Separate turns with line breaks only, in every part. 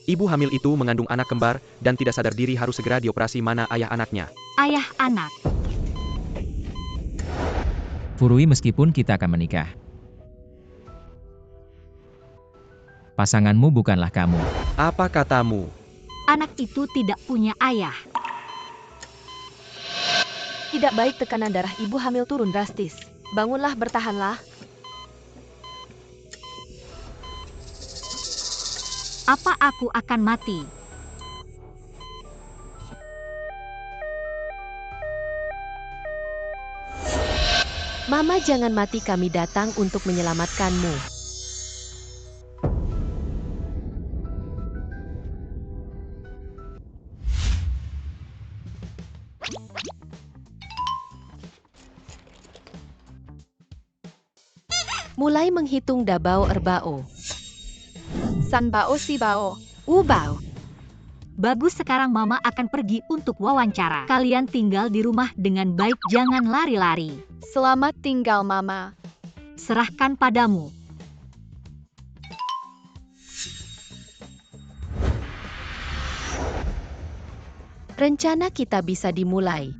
Ibu hamil itu mengandung anak kembar, dan tidak sadar diri harus segera dioperasi. Mana ayah anaknya?
Ayah anak.
Furui, meskipun kita akan menikah, pasanganmu bukanlah kamu.
Apa katamu?
Anak itu tidak punya ayah.
Tidak baik tekanan darah ibu hamil turun drastis. Bangunlah, bertahanlah.
Apa aku akan mati?
Mama, jangan mati, kami datang untuk menyelamatkanmu. Mulai menghitung dabao erbao.
Sanbao sibao.
Ubao.
Bagus, sekarang Mama akan pergi untuk wawancara. Kalian tinggal di rumah dengan baik, jangan lari-lari.
Selamat tinggal, Mama.
Serahkan padamu.
Rencana kita bisa dimulai.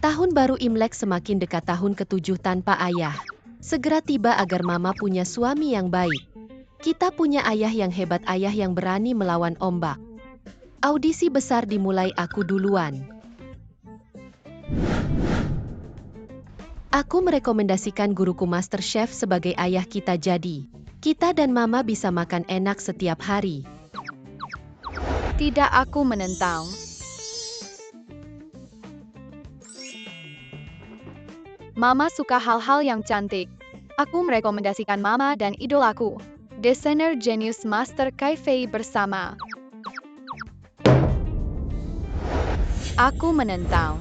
Tahun baru Imlek semakin dekat, tahun ke-7 tanpa ayah. Segera tiba agar Mama punya suami yang baik. Kita punya ayah yang hebat, ayah yang berani melawan ombak. Audisi besar dimulai, aku duluan. Aku merekomendasikan guruku Master Chef sebagai ayah kita, jadi kita dan Mama bisa makan enak setiap hari.
Tidak, aku menentang. Mama suka hal-hal yang cantik. Aku merekomendasikan Mama dan idolaku, desainer jenius Master Kai Fei bersama. Aku menentang.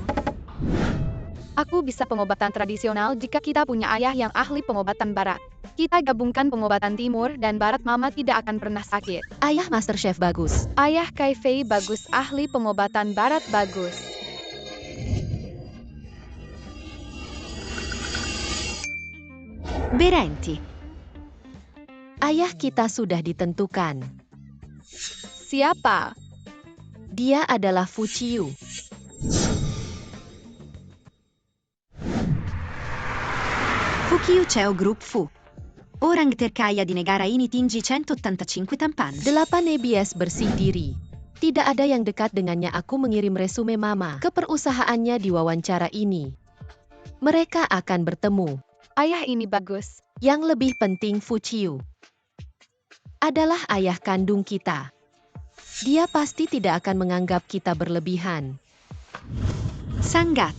Aku bisa pengobatan tradisional jika kita punya ayah yang ahli pengobatan barat. Kita gabungkan pengobatan timur dan barat, Mama tidak akan pernah sakit.
Ayah Master Chef bagus.
Ayah Kai Fei bagus, ahli pengobatan barat bagus.
Berhenti. Ayah kita sudah ditentukan.
Siapa?
Dia adalah Fu Chiu.
Fu Chiu Cheo Group Fu. Orang terkaya di negara ini, tinggi 185 tampan.
8 EBS bersih diri. Tidak ada yang dekat dengannya. Aku mengirim resume Mama ke perusahaannya di wawancara ini. Mereka akan bertemu.
Ayah ini bagus.
Yang lebih penting, Fu Chiu adalah ayah kandung kita. Dia pasti tidak akan menganggap kita berlebihan.
Sangat.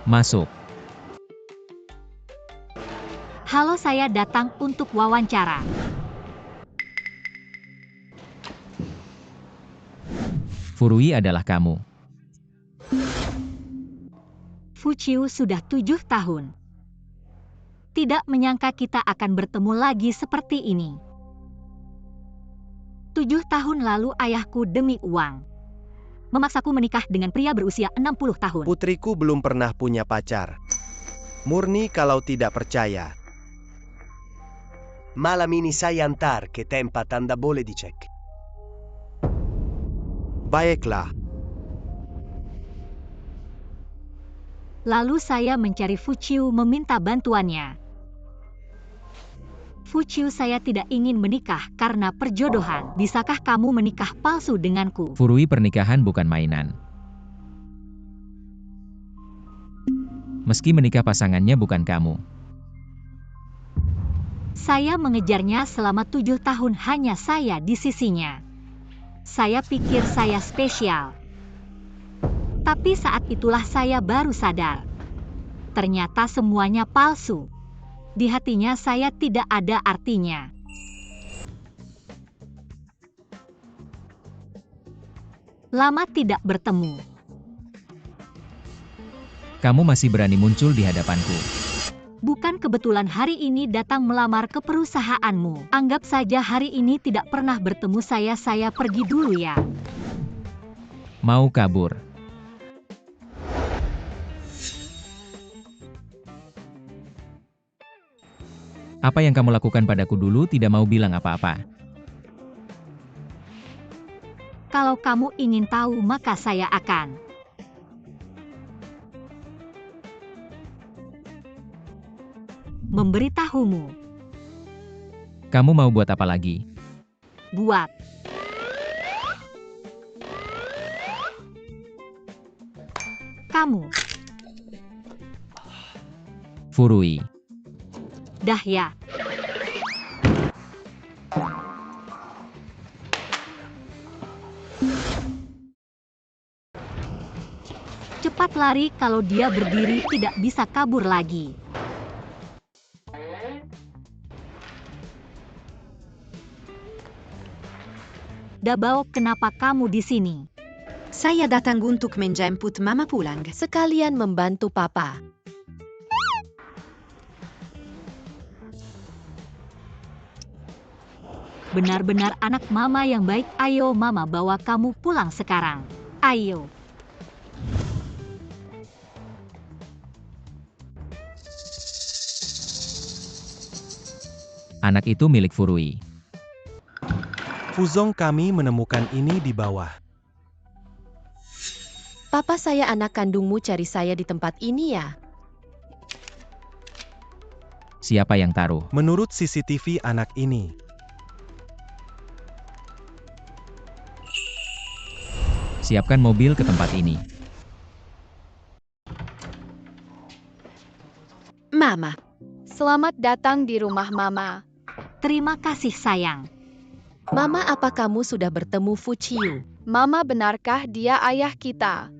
Masuk.
Halo, saya datang untuk wawancara.
Furui adalah kamu.
Fu Chiu sudah 7 tahun. Tidak menyangka kita akan bertemu lagi seperti ini. 7 tahun lalu ayahku demi uang memaksaku menikah dengan pria berusia 60 tahun.
Putriku belum pernah punya pacar. Murni kalau tidak percaya.
Malam ini saya antar ke tempat Anda boleh dicek.
Baiklah.
Lalu saya mencari Fu Chiu, meminta bantuannya. Fu Chiu, saya tidak ingin menikah karena perjodohan. Bisakah kamu menikah palsu denganku?
Furui, pernikahan bukan mainan. Meski menikah pasangannya bukan kamu.
Saya mengejarnya selama 7 tahun, hanya saya di sisinya. Saya pikir saya spesial. Tapi saat itulah saya baru sadar. Ternyata semuanya palsu. Di hatinya saya tidak ada artinya. Lama tidak bertemu.
Kamu masih berani muncul di hadapanku.
Bukan kebetulan hari ini datang melamar ke perusahaanmu. Anggap saja hari ini tidak pernah bertemu saya pergi dulu ya.
Mau kabur? Apa yang kamu lakukan padaku dulu tidak mau bilang apa-apa.
Kalau kamu ingin tahu maka saya akan. Memberitahumu.
Kamu mau buat apa lagi?
Buat. Kamu.
Furui.
Dah ya. Cepat lari, kalau dia berdiri tidak bisa kabur lagi. Dabao, kenapa kamu di sini?
Saya datang untuk menjemput Mama pulang.
Sekalian membantu Papa.
Benar-benar anak Mama yang baik. Ayo Mama bawa kamu pulang sekarang. Ayo.
Anak itu milik Furui.
Fuzong, kami menemukan ini di bawah.
Papa, saya anak kandungmu cari saya di tempat ini ya.
Siapa yang taruh?
Menurut CCTV anak ini.
Siapkan mobil ke tempat ini.
Mama,
Selamat datang di rumah Mama.
Terima kasih sayang.
Mama, apa kamu sudah bertemu Fu Chiu?
Mama, benarkah dia ayah kita?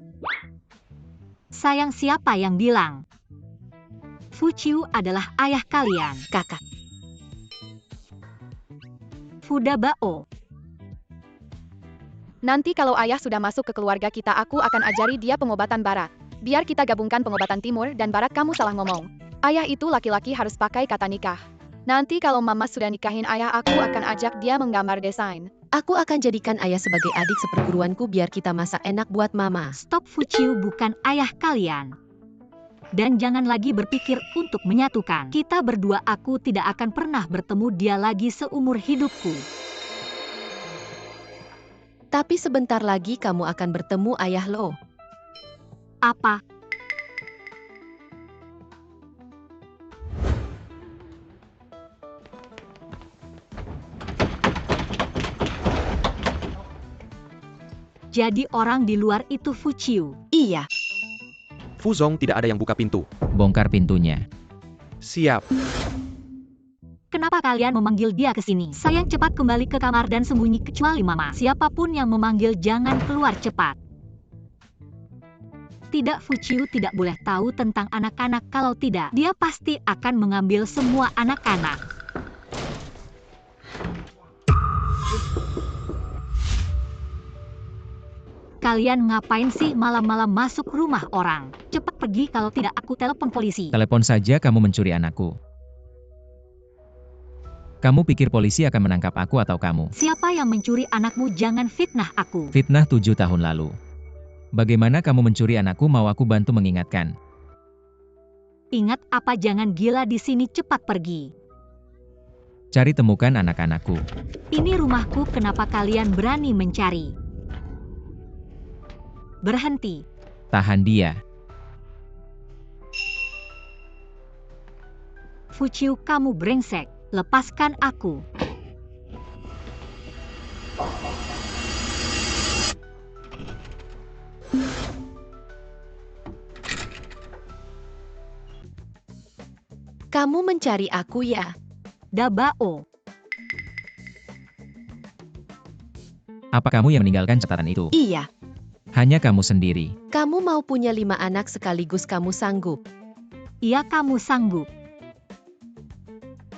Sayang, siapa yang bilang? Fu Chiu adalah ayah kalian.
Kakak.
Fu Dabao.
Nanti kalau ayah sudah masuk ke keluarga kita, aku akan ajari dia pengobatan barat. Biar kita gabungkan pengobatan timur dan barat. Kamu salah ngomong. Ayah itu laki-laki, harus pakai kata nikah. Nanti kalau Mama sudah nikahin ayah, aku akan ajak dia menggambar desain.
Aku akan jadikan ayah sebagai adik seperguruanku biar kita masak enak buat Mama.
Stop, Fu Chiu bukan ayah kalian. Dan jangan lagi berpikir untuk menyatukan. Kita berdua, aku tidak akan pernah bertemu dia lagi seumur hidupku.
Tapi sebentar lagi kamu akan bertemu ayah lo.
Apa? Jadi orang di luar itu Fu Chiu.
iya.
Fuzong, tidak ada yang buka pintu.
Bongkar pintunya.
Siap.
Kenapa kalian memanggil dia ke sini? Sayang, cepat kembali ke kamar dan sembunyi kecuali Mama. Siapapun yang memanggil jangan keluar cepat. Tidak, Fu Chiu tidak boleh tahu tentang anak-anak, kalau tidak, dia pasti akan mengambil semua anak-anak. Kalian ngapain sih malam-malam masuk rumah orang? Cepat pergi, kalau tidak aku telepon polisi.
Telepon saja, kamu mencuri anakku. Kamu pikir polisi akan menangkap aku atau kamu?
Siapa yang mencuri anakmu? Jangan fitnah aku.
Fitnah 7 tahun lalu. Bagaimana kamu mencuri anakku? Mau aku bantu mengingatkan?
Ingat apa? Jangan gila di sini, cepat pergi.
Cari temukan anak-anakku.
Ini rumahku, kenapa kalian berani mencari? Berhenti.
Tahan dia.
Fu Chiu, kamu brengsek. Lepaskan aku.
Kamu mencari aku ya?
Dabao.
Apa kamu yang meninggalkan catatan itu?
Iya.
Hanya kamu sendiri.
Kamu mau punya 5 anak sekaligus, kamu sanggup?
Iya, kamu sanggup.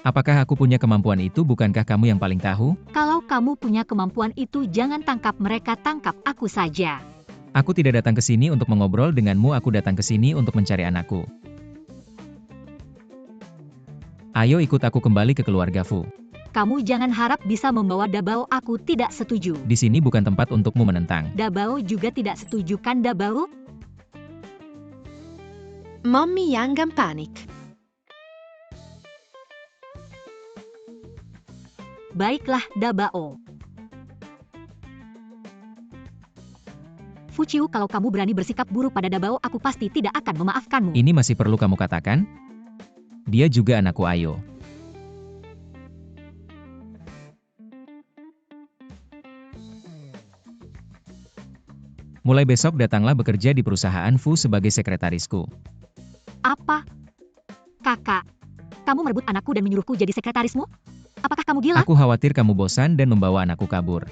Apakah aku punya kemampuan itu? Bukankah kamu yang paling tahu?
Kalau kamu punya kemampuan itu, jangan tangkap mereka, tangkap aku saja.
Aku tidak datang ke sini untuk mengobrol denganmu, aku datang ke sini untuk mencari anakku. Ayo ikut aku kembali ke keluarga Fu.
Kamu jangan harap bisa membawa Dabao, aku tidak setuju.
Di sini bukan tempat untukmu menentang.
Dabao juga tidak setuju kan, Dabao?
Mommy jangan panik.
Baiklah, Dabao. Fuciu, kalau kamu berani bersikap buruk pada Dabao, aku pasti tidak akan memaafkanmu.
Ini masih perlu kamu katakan? Dia juga anakku, ayo. Mulai besok datanglah bekerja di perusahaan Fu sebagai sekretarisku.
Apa? Kakak, kamu merebut anakku dan menyuruhku jadi sekretarismu? Apakah kamu gila?
Aku khawatir kamu bosan dan membawa anakku kabur.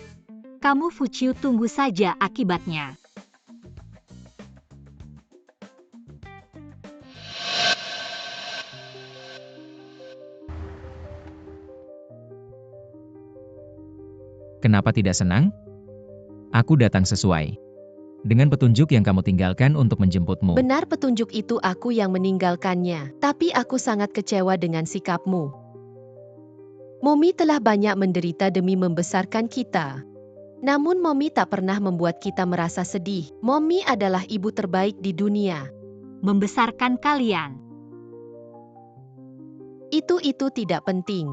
Kamu Fuciu, tunggu saja akibatnya.
Kenapa tidak senang? Aku datang sesuai dengan petunjuk yang kamu tinggalkan untuk menjemputmu.
Benar, petunjuk itu aku yang meninggalkannya, tapi aku sangat kecewa dengan sikapmu. Momi telah banyak menderita demi membesarkan kita. Namun Momi tak pernah membuat kita merasa sedih. Momi adalah ibu terbaik di dunia.
Membesarkan kalian.
Itu tidak penting.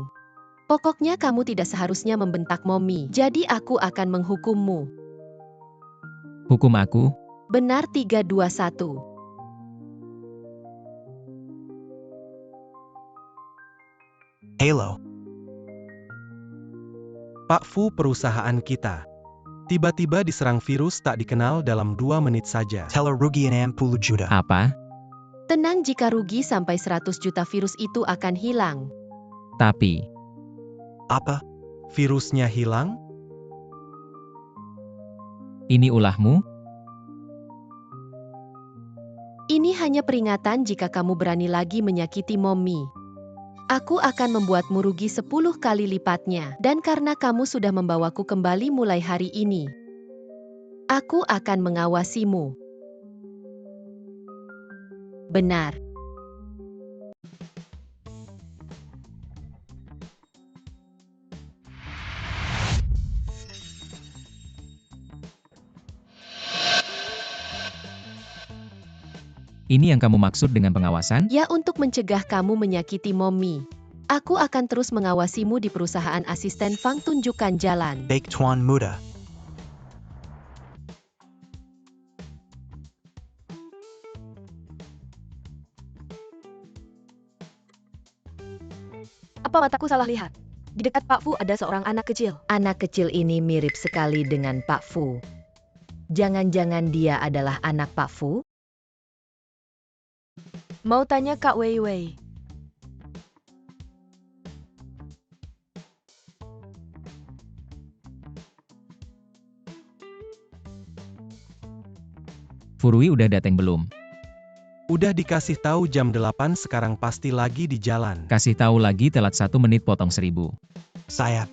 Pokoknya kamu tidak seharusnya membentak Momi, jadi aku akan menghukummu.
Hukum aku?
Benar, 3, 2, 1.
Halo.
Pak Fu, perusahaan kita tiba-tiba diserang virus tak dikenal dalam 2 menit saja.
Teller rugi 60 juta.
Apa?
Tenang, jika rugi sampai 100 juta virus itu akan hilang.
Tapi,
Apa?
Virusnya hilang?
ini ulahmu?
Ini hanya peringatan jika kamu berani lagi menyakiti Momi. Aku akan membuatmu rugi 10 kali lipatnya, dan karena kamu sudah membawaku kembali mulai hari ini, aku akan mengawasimu. Benar.
Ini yang kamu maksud dengan pengawasan?
Ya, untuk mencegah kamu menyakiti Momi. Aku akan terus mengawasimu di perusahaan asisten Fang, tunjukkan jalan.
Baik Tuan Muda.
Apa mataku salah lihat? Di dekat Pak Fu ada seorang anak kecil.
Anak kecil ini mirip sekali dengan Pak Fu. Jangan-jangan dia adalah anak Pak Fu?
Mau tanya Kak Wei Wei.
Furui udah datang belum?
Udah dikasih tahu jam 8, sekarang pasti lagi di jalan.
Kasih tahu lagi telat 1 menit potong 1000.
Saya.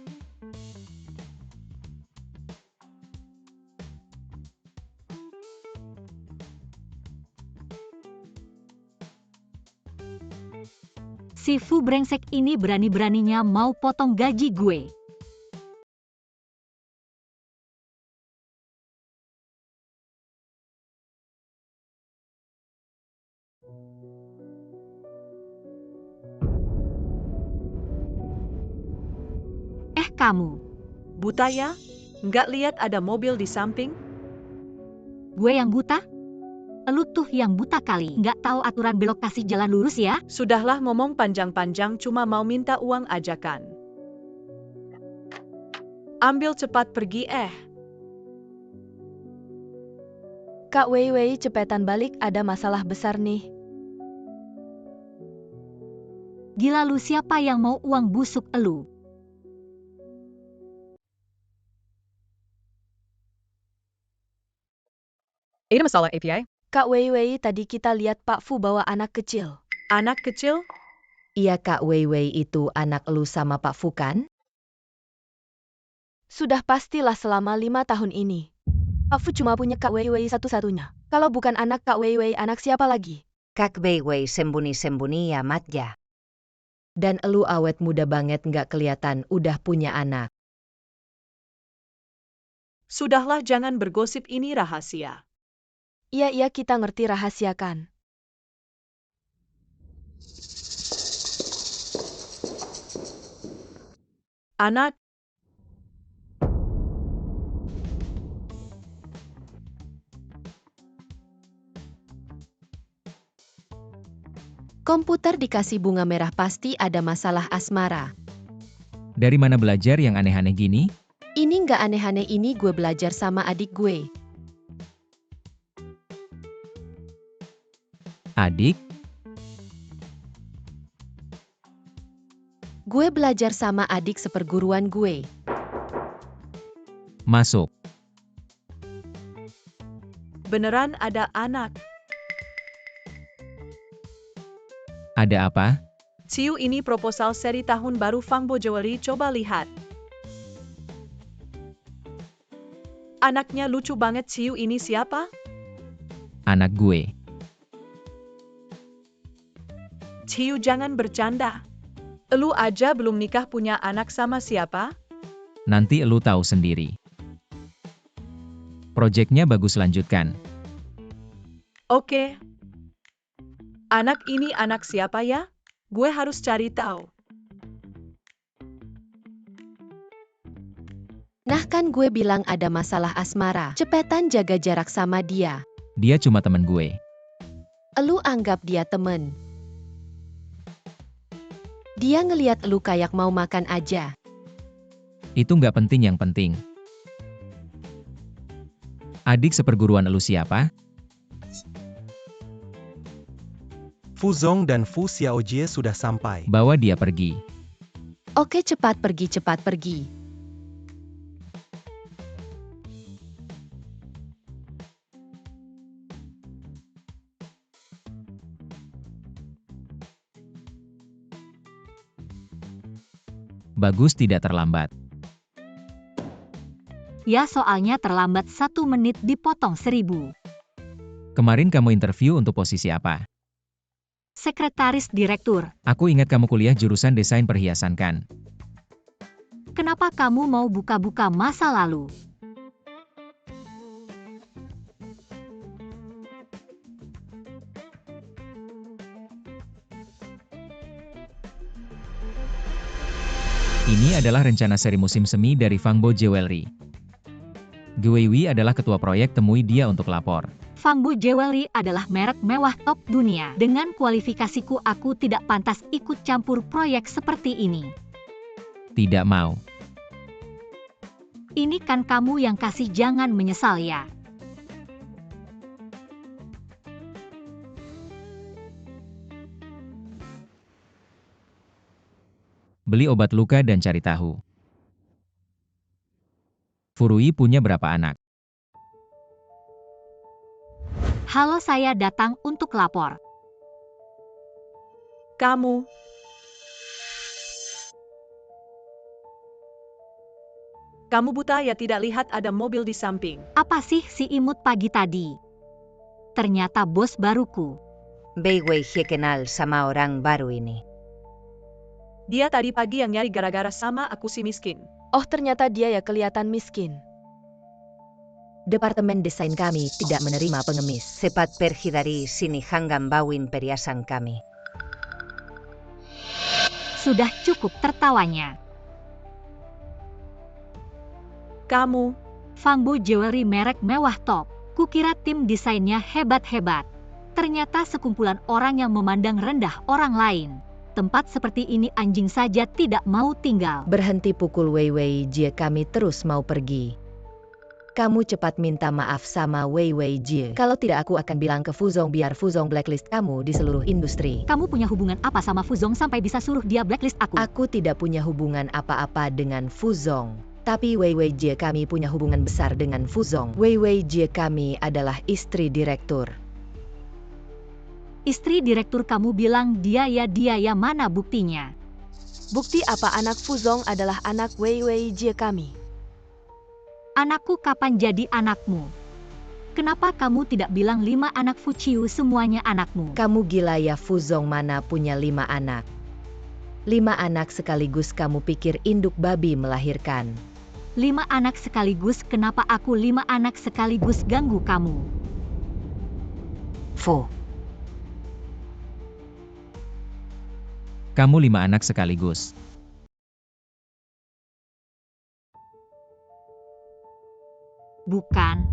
Si Fu brengsek ini berani-beraninya mau potong gaji gue. Kamu.
Buta ya? Nggak lihat ada mobil di samping?
Gue yang buta? Lu tuh yang buta kali. Nggak tahu aturan belok kasih jalan lurus ya?
Sudahlah ngomong panjang-panjang, cuma mau minta uang aja kan. Ambil cepat pergi
Kak Wei Wei, cepetan balik, ada masalah besar nih.
Gila lu, siapa yang mau uang busuk elu?
Ini masalah API?
Kak Wei Wei, tadi kita lihat Pak Fu bawa anak kecil.
Anak kecil?
Iya, Kak Wei Wei, itu anak lu sama Pak Fu kan?
Sudah pastilah selama 5 tahun ini. Pak Fu cuma punya Kak Wei Wei satu-satunya. Kalau bukan anak Kak Wei Wei, anak siapa lagi?
Kak Wei Wei sembunyi-sembunyi amat ya. Dan elu awet muda banget, nggak kelihatan udah punya anak.
Sudahlah, jangan bergosip, ini rahasia.
Iya, kita ngerti, rahasiakan.
Anak,
Komputer dikasih bunga merah pasti ada masalah asmara.
Dari mana belajar yang aneh-aneh gini?
Ini nggak aneh-aneh, ini gue belajar sama adik gue.
Adik?
Gue belajar sama adik seperguruan gue.
Masuk.
Beneran ada anak.
Ada apa?
Ciu, ini proposal seri tahun baru Fangbo Jewelry, coba lihat. Anaknya lucu banget. Ciu, ini siapa?
Anak gue.
Ciu, jangan bercanda. Elu aja belum nikah punya anak sama siapa?
Nanti elu tahu sendiri. Proyeknya bagus, lanjutkan.
Oke. Anak ini anak siapa ya? Gue harus cari tahu.
Nah kan gue bilang ada masalah asmara. Cepetan jaga jarak sama dia.
Dia cuma temen gue.
Elu anggap dia temen. Dia ngeliat elu kayak mau makan aja.
Itu nggak penting, yang penting. Adik seperguruan elu siapa?
Fu Zong dan Fu Xiaojie sudah sampai.
Bawa dia pergi.
Oke, cepat pergi, cepat pergi.
Bagus, tidak terlambat.
Ya, soalnya terlambat 1 menit dipotong 1000.
Kemarin kamu interview untuk posisi apa?
Sekretaris Direktur.
Aku ingat kamu kuliah jurusan desain perhiasan kan?
Kenapa kamu mau buka-buka masa lalu?
Ini adalah rencana seri musim semi dari Fangbo Jewelry. Gweiwi adalah ketua proyek, temui dia untuk lapor.
Fangbo Jewelry adalah merek mewah top dunia. Dengan kualifikasiku, aku tidak pantas ikut campur proyek seperti ini.
Tidak mau.
Ini kan kamu yang kasih, jangan menyesal ya.
Beli obat luka dan cari tahu. Furui punya berapa anak?
Halo, saya datang untuk lapor.
Kamu. Kamu buta ya, tidak lihat ada mobil di samping?
Apa sih si imut pagi tadi? Ternyata bos baruku.
Weiwei Hie kenal sama orang baru ini.
Dia tadi pagi yang nyari gara-gara sama aku si miskin.
Oh, ternyata dia ya, kelihatan miskin.
Departemen desain kami tidak menerima pengemis. Cepat pergi dari sini, hanggam bawin perhiasan kami.
Sudah cukup tertawanya.
Kamu.
Fangbo Jewelry merek mewah top. Kukira tim desainnya hebat-hebat. Ternyata sekumpulan orang yang memandang rendah orang lain. Tempat seperti ini anjing saja tidak mau tinggal.
Berhenti pukul Weiwei Jie, kami terus mau pergi. Kamu cepat minta maaf sama Weiwei Jie. Kalau tidak, aku akan bilang ke Fu Zong biar Fu Zong blacklist kamu di seluruh industri.
Kamu punya hubungan apa sama Fu Zong sampai bisa suruh dia blacklist aku?
Aku tidak punya hubungan apa-apa dengan Fu Zong. Tapi Weiwei Jie kami punya hubungan besar dengan Fu Zong. Weiwei Jie kami adalah istri direktur.
Istri direktur kamu bilang dia ya, mana buktinya?
Bukti apa anak Fu Zong adalah anak Weiwei Jie kami?
Anakku kapan jadi anakmu? Kenapa kamu tidak bilang 5 anak Fu Ciu semuanya anakmu?
Kamu gila ya, Fu Zong mana punya 5 anak? 5 anak sekaligus, kamu pikir induk babi melahirkan?
5 anak sekaligus, kenapa aku 5 anak sekaligus ganggu kamu?
Fu.
Kamu 5 anak sekaligus.
Bukan.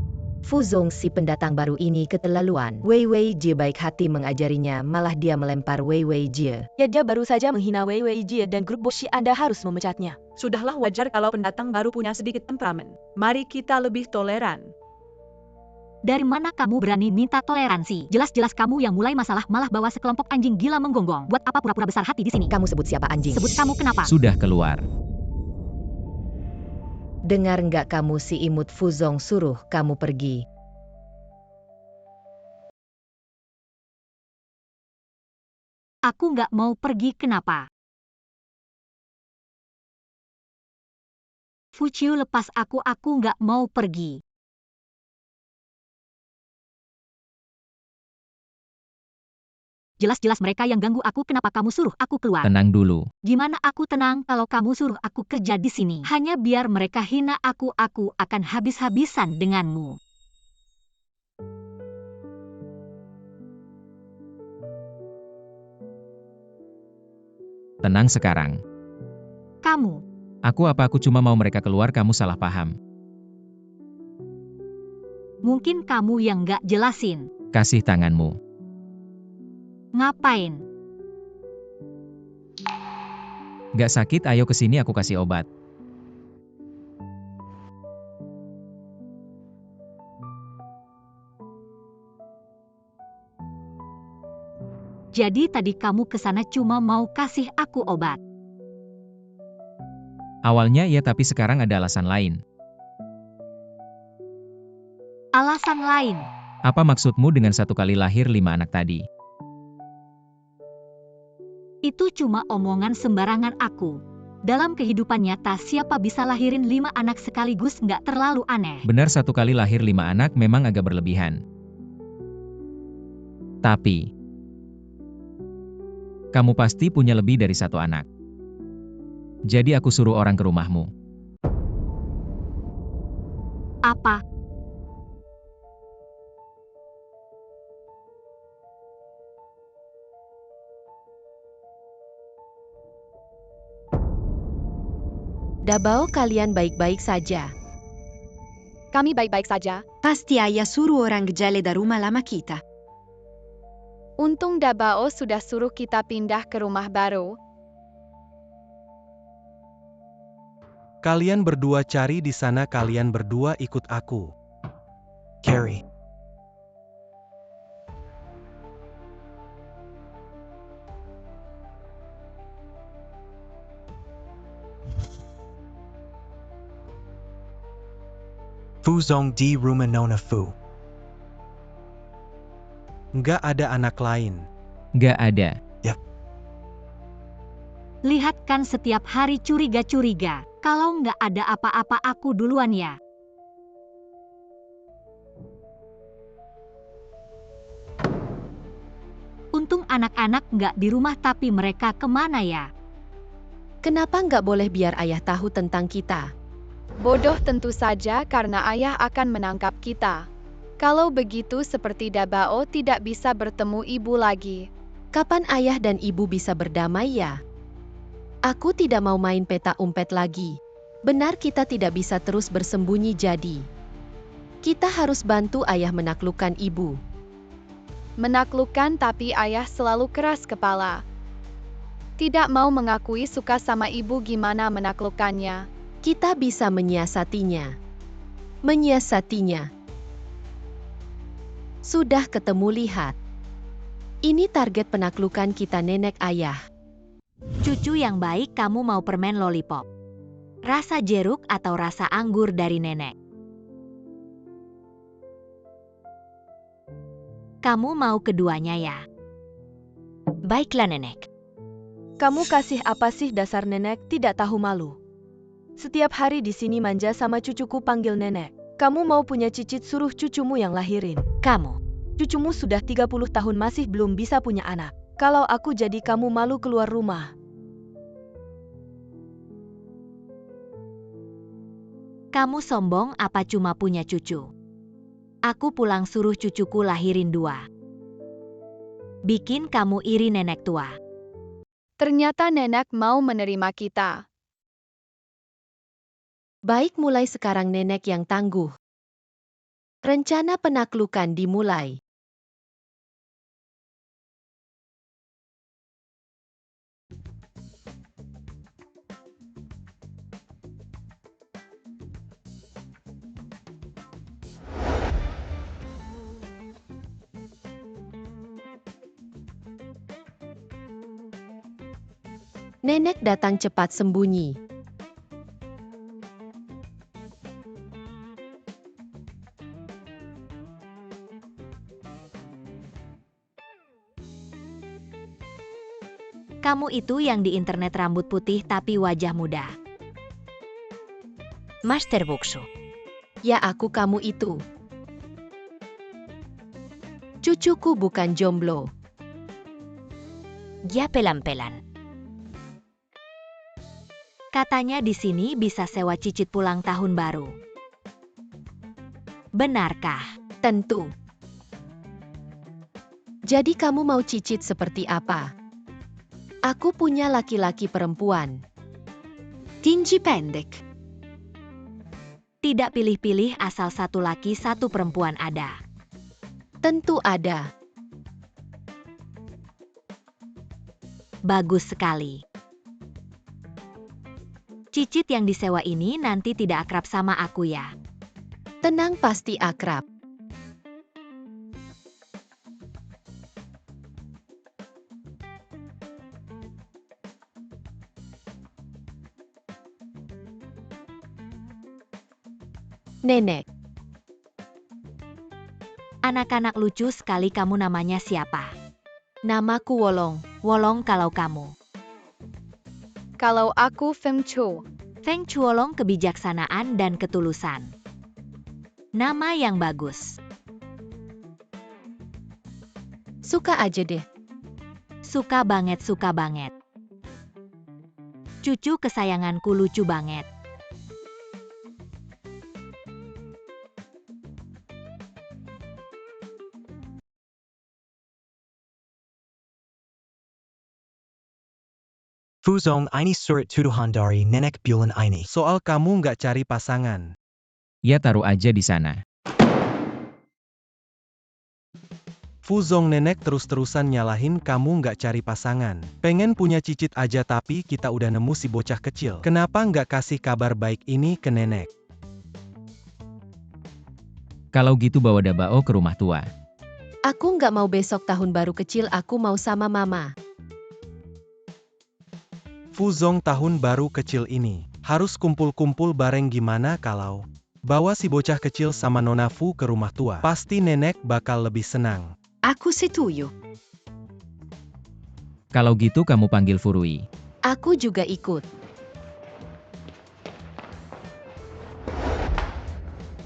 Fuzong si pendatang baru ini keterlaluan. Wei Wei Jie baik hati mengajarinya, malah dia melempar Wei Wei Jie.
Ya, dia baru saja menghina Wei Wei Jie dan grup Boshi, Anda harus memecatnya.
Sudahlah, wajar kalau pendatang baru punya sedikit temperamen. Mari kita lebih toleran.
Dari mana kamu berani minta toleransi? Jelas-jelas kamu yang mulai masalah, malah bawa sekelompok anjing gila menggonggong. Buat apa pura-pura besar hati di sini?
Kamu sebut siapa anjing?
Sebut kamu kenapa?
Sudah keluar.
Dengar nggak kamu si imut? Fuzong suruh kamu pergi.
Aku nggak mau pergi, kenapa? Fuciu, lepas aku nggak mau pergi. Jelas-jelas mereka yang ganggu aku, kenapa kamu suruh aku keluar?
Tenang dulu.
Gimana aku tenang kalau kamu suruh aku kerja di sini? Hanya biar mereka hina aku akan habis-habisan denganmu.
Tenang sekarang.
Kamu,
Aku cuma mau mereka keluar, kamu salah paham.
mungkin kamu yang nggak jelasin.
Kasih tanganmu.
Ngapain?
Gak sakit, ayo kesini aku kasih obat.
Jadi tadi kamu kesana cuma mau kasih aku obat.
Awalnya ya, tapi sekarang ada alasan lain.
Alasan lain?
Apa maksudmu dengan 1 kali lahir 5 anak tadi?
Itu cuma omongan sembarangan aku. Dalam kehidupan nyata siapa bisa lahirin 5 anak sekaligus, nggak terlalu aneh.
Benar, 1 kali lahir 5 anak memang agak berlebihan. Tapi, kamu pasti punya lebih dari 1 anak. Jadi aku suruh orang ke rumahmu.
Apa?
Dabao, kalian baik-baik saja.
Kami baik-baik saja.
Pasti ayah suruh orang gejala rumah lama kita.
Untung Dabao sudah suruh kita pindah ke rumah baru.
Kalian berdua cari di sana, kalian berdua ikut aku.
Carrie. Fuzong di rumah Nona Fu.
Nggak ada anak lain.
Gak ada.
Lihat kan setiap hari curiga-curiga. Kalau nggak ada apa-apa aku duluan ya. Untung anak-anak nggak di rumah, tapi mereka kemana ya?
Kenapa nggak boleh biar ayah tahu tentang kita?
Bodoh tentu saja, karena ayah akan menangkap kita. Kalau begitu seperti Dabao tidak bisa bertemu ibu lagi.
Kapan ayah dan ibu bisa berdamai ya? Aku tidak mau main peta umpet lagi. Benar, kita tidak bisa terus bersembunyi, jadi kita harus bantu ayah menaklukkan ibu.
Menaklukkan, tapi ayah selalu keras kepala. Tidak mau mengakui suka sama ibu, gimana menaklukkannya?
Kita bisa menyiasatinya. Menyiasatinya. Sudah ketemu, lihat. Ini target penaklukan kita, nenek ayah.
Cucu yang baik, kamu mau permen lollipop? Rasa jeruk atau rasa anggur dari nenek? Kamu mau keduanya ya? Baiklah nenek.
Kamu kasih apa sih, dasar nenek tidak tahu malu. Setiap hari di sini manja sama cucuku, panggil nenek. Kamu mau punya cicit, suruh cucumu yang lahirin.
Kamu.
Cucumu sudah 30 tahun masih belum bisa punya anak. Kalau aku jadi kamu, malu keluar rumah.
Kamu sombong apa cuma punya cucu? Aku pulang suruh cucuku lahirin 2. Bikin kamu iri nenek tua.
Ternyata nenek mau menerima kita.
Baik, mulai sekarang nenek yang tangguh. Rencana penaklukan dimulai. Nenek datang cepat sembunyi.
Kamu itu yang di internet rambut putih tapi wajah muda. Master Buksu.
Ya aku kamu itu. Cucuku bukan jomblo.
Ya pelan-pelan. Katanya di sini bisa sewa cicit pulang tahun baru. Benarkah?
Tentu. Jadi kamu mau cicit seperti apa? Aku punya laki-laki perempuan.
Tingi pendek.
Tidak pilih-pilih asal satu laki satu perempuan ada.
Tentu ada.
Bagus sekali. Cicit yang disewa ini nanti tidak akrab sama aku ya.
Tenang, pasti akrab. Nenek.
Anak-anak lucu sekali, kamu namanya siapa?
Namaku Wolong.
Wolong kalau kamu.
Kalau aku Feng Chu.
Feng Chuolong kebijaksanaan dan ketulusan. Nama yang bagus.
Suka aja deh.
Suka banget, suka banget. Cucu kesayanganku lucu banget.
Fuzong ini surat tuduhan dari nenek bulan ini.
Soal kamu nggak cari pasangan.
Ya taruh aja di sana.
Fuzong, nenek terus-terusan nyalahin kamu nggak cari pasangan. Pengen punya cicit aja tapi kita udah nemu si bocah kecil. Kenapa nggak kasih kabar baik ini ke nenek?
Kalau gitu bawa Dabao ke rumah tua.
Aku nggak mau besok tahun baru kecil, aku mau sama mama.
Fuzong, tahun baru kecil ini harus kumpul-kumpul bareng, gimana kalau bawa si bocah kecil sama Nona Fu ke rumah tua? Pasti nenek bakal lebih senang.
Aku setuju.
Kalau gitu kamu panggil Furui.
Aku juga ikut.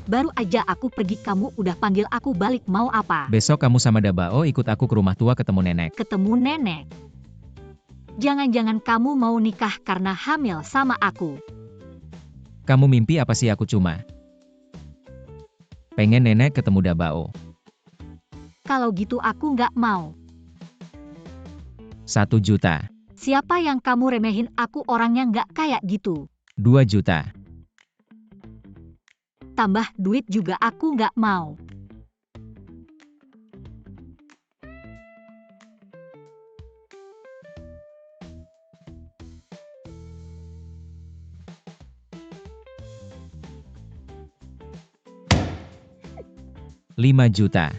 Baru aja aku pergi kamu udah panggil aku balik, mau apa?
Besok kamu sama Dabao ikut aku ke rumah tua ketemu nenek.
Ketemu nenek? Jangan-jangan kamu mau nikah karena hamil sama aku.
Kamu mimpi apa sih, aku cuma pengen nenek ketemu Dabao.
Kalau gitu aku nggak mau.
1 juta.
Siapa yang kamu remehin, aku orangnya nggak kayak gitu.
2 juta.
Tambah duit juga aku nggak mau.
Lima juta.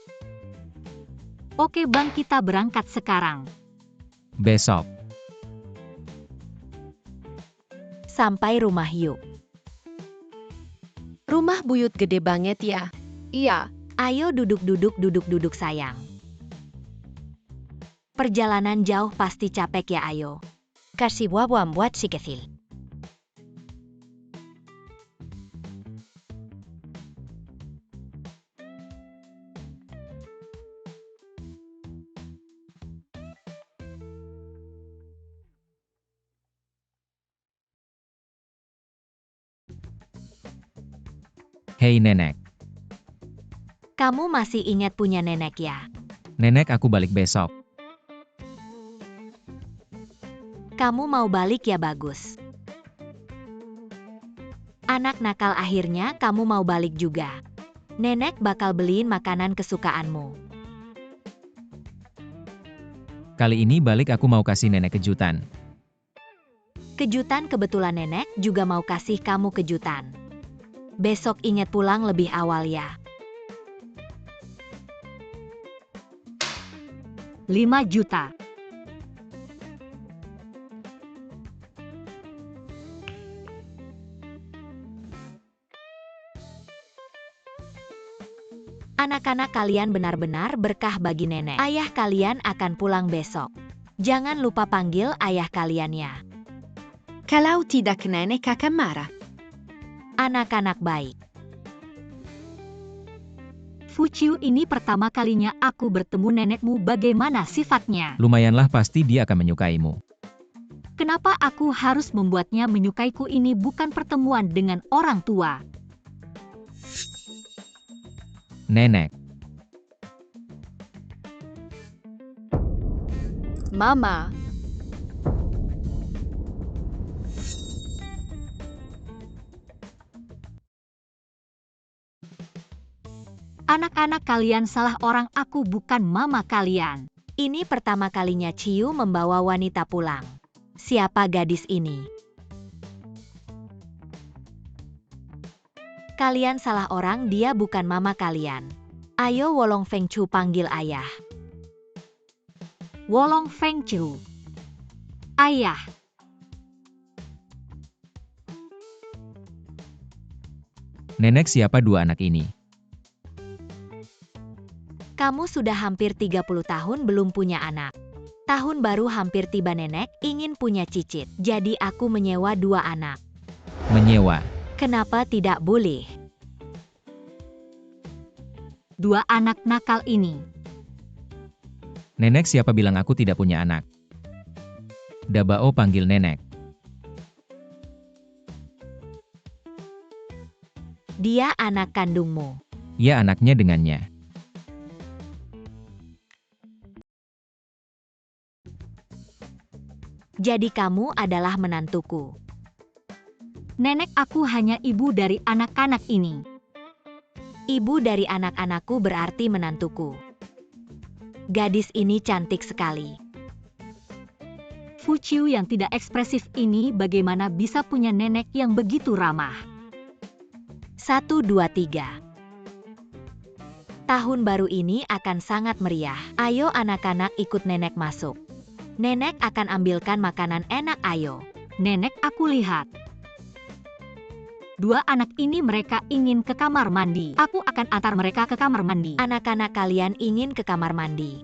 Oke bang, kita berangkat sekarang.
Besok.
Sampai rumah yuk.
Rumah buyut gede banget ya.
Iya.
Ayo duduk sayang. Perjalanan jauh pasti capek ya, ayo. Kasih buah buat si kecil.
Hei nenek.
Kamu masih ingat punya nenek ya?
Nenek, aku balik besok.
Kamu mau balik ya, bagus. Anak nakal, akhirnya kamu mau balik juga. Nenek bakal beliin makanan kesukaanmu.
Kali ini balik aku mau kasih nenek kejutan.
Kejutan kebetulan nenek juga mau kasih kamu kejutan. Besok ingat pulang lebih awal ya. 5 juta. Anak-anak kalian benar-benar berkah bagi nenek. Ayah kalian akan pulang besok. Jangan lupa panggil ayah kalian ya.
Kalau tidak nenek akan marah.
Anak-anak baik. Fuciu, ini pertama kalinya aku bertemu nenekmu. Bagaimana sifatnya?
Lumayanlah, pasti dia akan menyukaimu.
Kenapa aku harus membuatnya menyukaiku? Ini bukan pertemuan dengan orang tua.
Nenek.
Mama.
Anak-anak kalian salah orang, aku bukan mama kalian. Ini pertama kalinya Ciu membawa wanita pulang. Siapa gadis ini? Kalian salah orang, dia bukan mama kalian. Ayo Wolong Fengcu panggil ayah. Wolong Fengcu. Ayah.
Nenek, siapa dua anak ini?
Kamu sudah hampir 30 tahun belum punya anak. Tahun baru hampir tiba, nenek ingin punya cicit. Jadi aku menyewa 2 anak.
Menyewa.
Kenapa tidak boleh? 2 anak nakal ini.
Nenek, siapa bilang aku tidak punya anak? Dabao panggil nenek.
Dia anak kandungmu.
Ya, anaknya dengannya.
Jadi kamu adalah menantuku. Nenek, aku hanya ibu dari anak-anak ini. Ibu dari anak-anakku berarti menantuku. Gadis ini cantik sekali. Fuciu yang tidak ekspresif ini bagaimana bisa punya nenek yang begitu ramah? 1, 2, 3. Tahun baru ini akan sangat meriah. Ayo anak-anak ikut nenek masuk. Nenek akan ambilkan makanan enak, ayo. Nenek, aku lihat. 2 anak ini mereka ingin ke kamar mandi. Aku akan antar mereka ke kamar mandi. Anak-anak kalian ingin ke kamar mandi.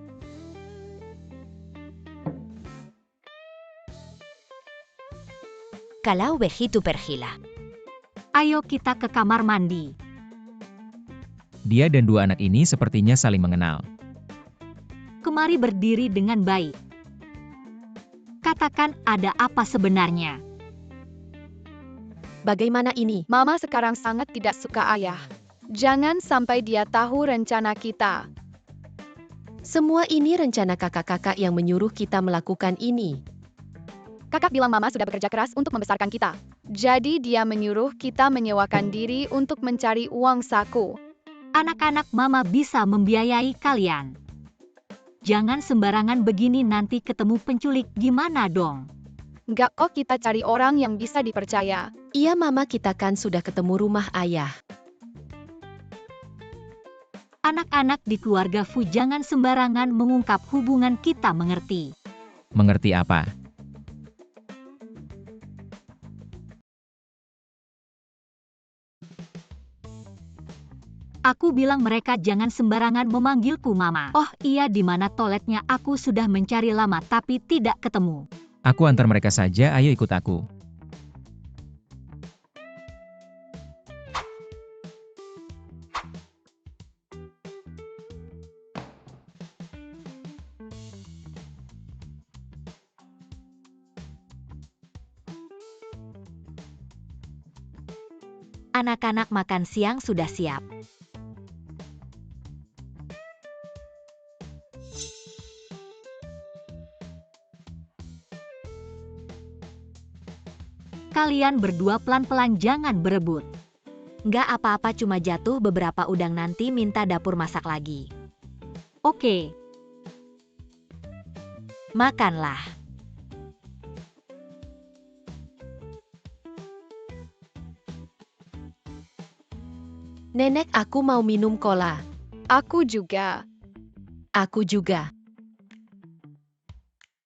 Kalau begitu pergilah. Ayo kita ke kamar mandi.
Dia dan 2 anak ini sepertinya saling mengenal.
Kemari berdiri dengan baik. Katakan ada apa sebenarnya?
Bagaimana ini?
Mama sekarang sangat tidak suka ayah. Jangan sampai dia tahu rencana kita.
Semua ini rencana kakak-kakak yang menyuruh kita melakukan ini.
Kakak bilang mama sudah bekerja keras untuk membesarkan kita. Jadi dia menyuruh kita menyewakan diri untuk mencari uang saku.
Anak-anak mama bisa membiayai kalian. Jangan sembarangan begini, nanti ketemu penculik gimana dong?
Enggak kok, kita cari orang yang bisa dipercaya.
Iya mama, kita kan sudah ketemu rumah ayah.
Anak-anak di keluarga Fu jangan sembarangan mengungkap hubungan kita, mengerti?
Mengerti apa?
Aku bilang mereka jangan sembarangan memanggilku mama. Oh iya, di mana toiletnya? Aku sudah mencari lama tapi tidak ketemu.
Aku antar mereka saja, ayo ikut aku.
Anak-anak makan siang sudah siap. Kalian berdua pelan-pelan, jangan berebut. Nggak apa-apa, cuma jatuh beberapa udang, nanti minta dapur masak lagi. Oke. Makanlah.
Nenek, aku mau minum cola.
Aku juga.
Aku juga.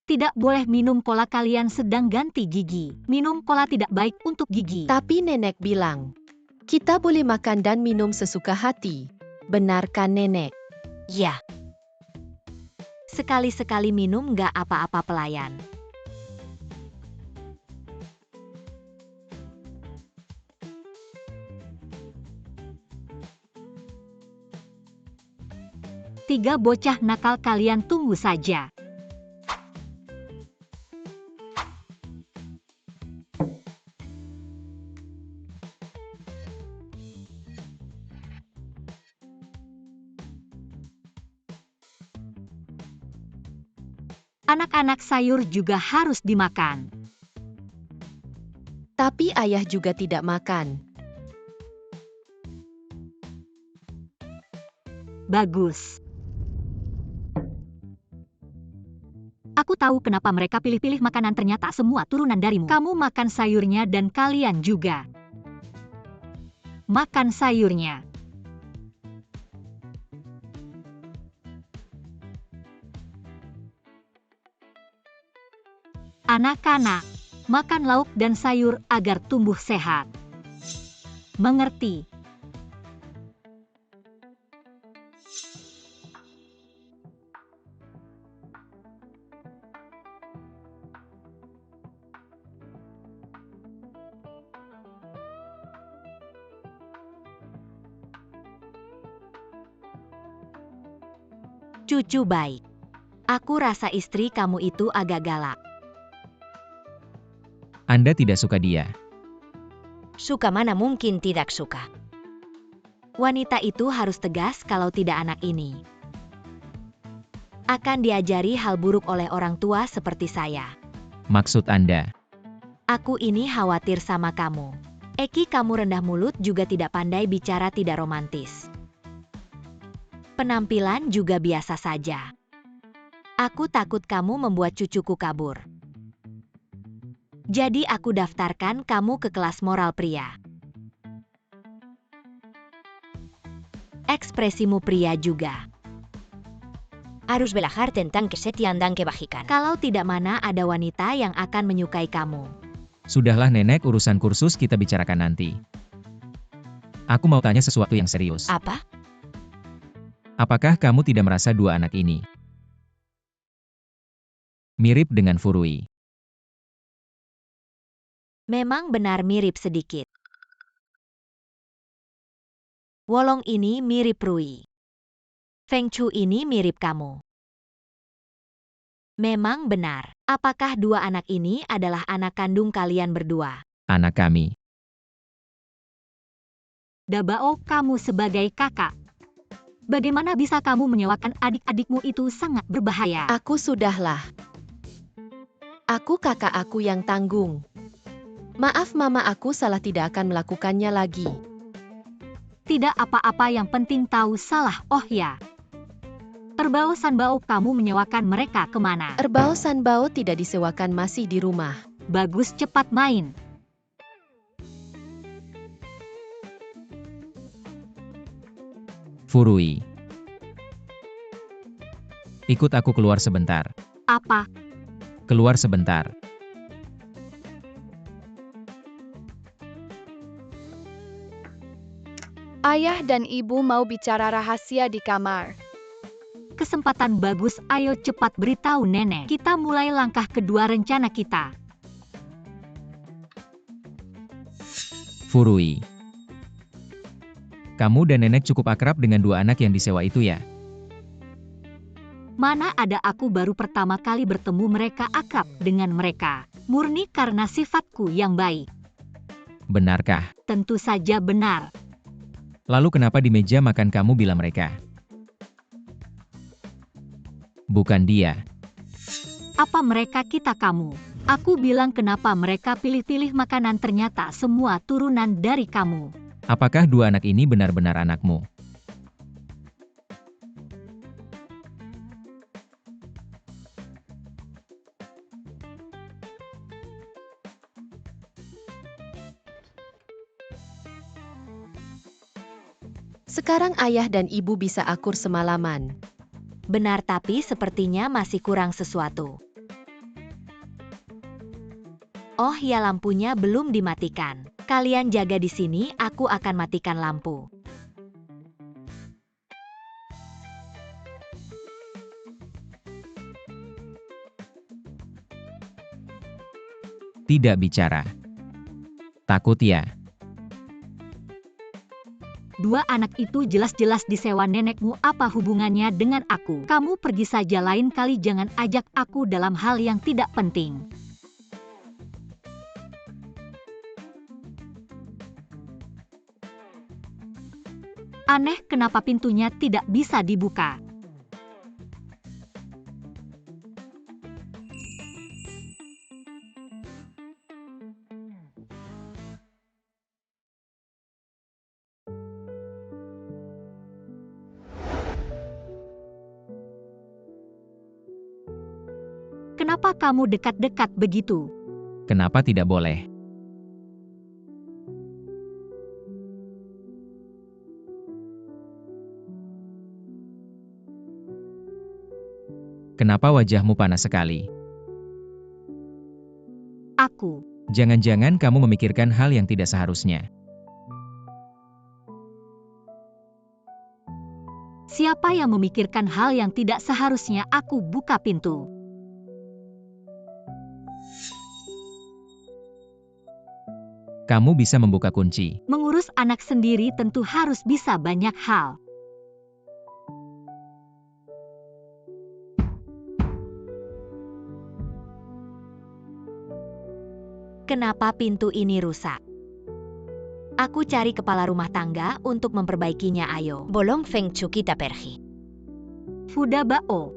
Tidak boleh minum cola, kalian sedang ganti gigi. Minum cola tidak baik untuk gigi.
Tapi nenek bilang, kita boleh makan dan minum sesuka hati. Benarkan nenek?
Ya. Sekali-sekali minum, nggak apa-apa pelayan. Tiga bocah nakal, kalian tunggu saja. Anak-anak, sayur juga harus dimakan.
Tapi ayah juga tidak makan.
Bagus. Aku tahu kenapa mereka pilih-pilih makanan, ternyata semua turunan darimu. Kamu makan sayurnya dan kalian juga. Makan sayurnya. Anak-anak, makan lauk dan sayur agar tumbuh sehat. Mengerti? Cucu baik. Aku rasa istri kamu itu agak galak.
Anda tidak suka dia.
Suka mana mungkin tidak suka. Wanita itu harus tegas, kalau tidak anak ini akan diajari hal buruk oleh orang tua seperti saya.
Maksud Anda?
Aku ini khawatir sama kamu. Eki, kamu rendah mulut, juga tidak pandai bicara, tidak romantis. Penampilan juga biasa saja. Aku takut kamu membuat cucuku kabur. Jadi aku daftarkan kamu ke kelas moral pria. Ekspresimu pria juga. Harus belajar tentang kesetiaan dan kebajikan. Kalau tidak, mana ada wanita yang akan menyukai kamu.
Sudahlah nenek, urusan kursus kita bicarakan nanti. Aku mau tanya sesuatu yang serius.
Apa?
Apakah kamu tidak merasa dua anak ini mirip dengan Furui?
Memang benar mirip sedikit. Wolong ini mirip Rui. Feng Chu ini mirip kamu. Memang benar. Apakah dua anak ini adalah anak kandung kalian berdua?
Anak kami.
Dabao, kamu sebagai kakak. Bagaimana bisa kamu menyewakan adik-adikmu? Itu sangat berbahaya.
Aku sudahlah. Aku kakak aku yang tanggung. Maaf mama, aku salah, tidak akan melakukannya lagi.
Tidak apa-apa, yang penting tahu salah. Oh ya. Erbao Sanbao, kamu menyewakan mereka kemana?
Erbao Sanbao tidak disewakan, masih di rumah.
Bagus, cepat main.
Furui. Ikut aku keluar sebentar.
Apa?
Keluar sebentar.
Ayah dan ibu mau bicara rahasia di kamar.
Kesempatan bagus, ayo cepat beritahu nenek. Kita mulai langkah kedua rencana kita.
Furui. Kamu dan nenek cukup akrab dengan dua anak yang disewa itu ya?
Mana ada, aku baru pertama kali bertemu mereka, akrab dengan mereka. Murni karena sifatku yang baik.
Benarkah?
Tentu saja benar.
Lalu kenapa di meja makan kamu bilang mereka? Bukan dia.
Apa mereka kita kamu? Aku bilang kenapa mereka pilih-pilih makanan, ternyata semua turunan dari kamu.
Apakah dua anak ini benar-benar anakmu?
Sekarang ayah dan ibu bisa akur semalaman.
Benar, tapi sepertinya masih kurang sesuatu. Oh ya, lampunya belum dimatikan. Kalian jaga di sini, aku akan matikan lampu.
Tidak bicara. Takut ya?
Dua anak itu jelas-jelas disewa nenekmu, apa hubungannya dengan aku? Kamu pergi saja, lain kali jangan ajak aku dalam hal yang tidak penting. Aneh, kenapa pintunya tidak bisa dibuka? Kenapa kamu dekat-dekat begitu?
Kenapa tidak boleh? Kenapa wajahmu panas sekali?
Aku.
Jangan-jangan kamu memikirkan hal yang tidak seharusnya.
Siapa yang memikirkan hal yang tidak seharusnya? Aku buka pintu.
Kamu bisa membuka kunci.
Mengurus anak sendiri tentu harus bisa banyak hal. Kenapa pintu ini rusak? Aku cari kepala rumah tangga untuk memperbaikinya. Ayo.
Bolong Feng Chu, kita pergi.
Fuda Bao.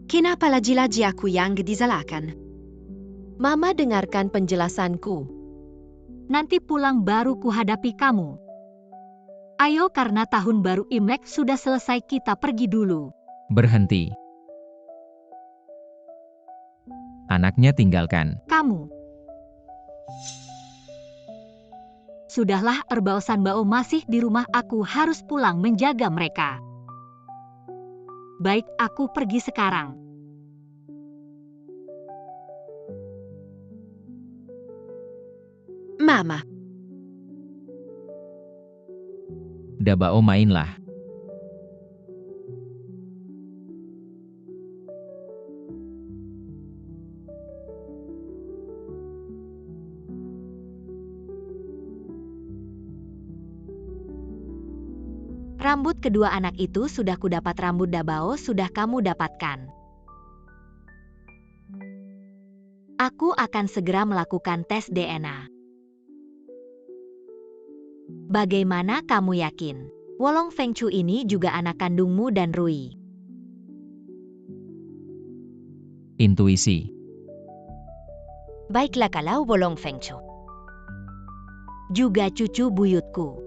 Kenapa lagi-lagi aku yang disalahkan?
Mama, dengarkan penjelasanku.
Nanti pulang baru kuhadapi kamu. Ayo, karena tahun baru Imlek sudah selesai, kita pergi dulu.
Berhenti. Anaknya tinggalkan.
Kamu. Sudahlah, Erbao Sanbao masih di rumah, aku harus pulang menjaga mereka. Baik, aku pergi sekarang.
Mama,
Dabao, mainlah.
Rambut kedua anak itu sudah kudapat, rambut Dabao sudah kamu dapatkan. Aku akan segera melakukan tes DNA. Bagaimana kamu yakin? Wolong Feng Chu ini juga anak kandungmu dan Rui.
Intuisi.
Baiklah kalau Bolong Feng Chu.
Juga cucu buyutku.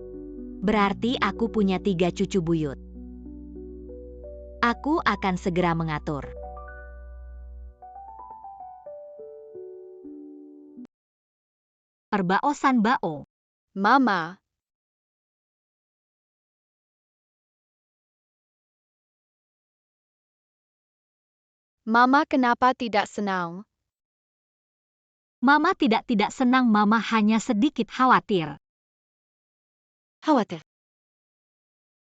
Berarti aku punya 3 cucu buyut. Aku akan segera mengatur. Erbao Sanbao.
Mama. Mama kenapa tidak senang?
Mama tidak senang, Mama hanya sedikit khawatir.
khawatir.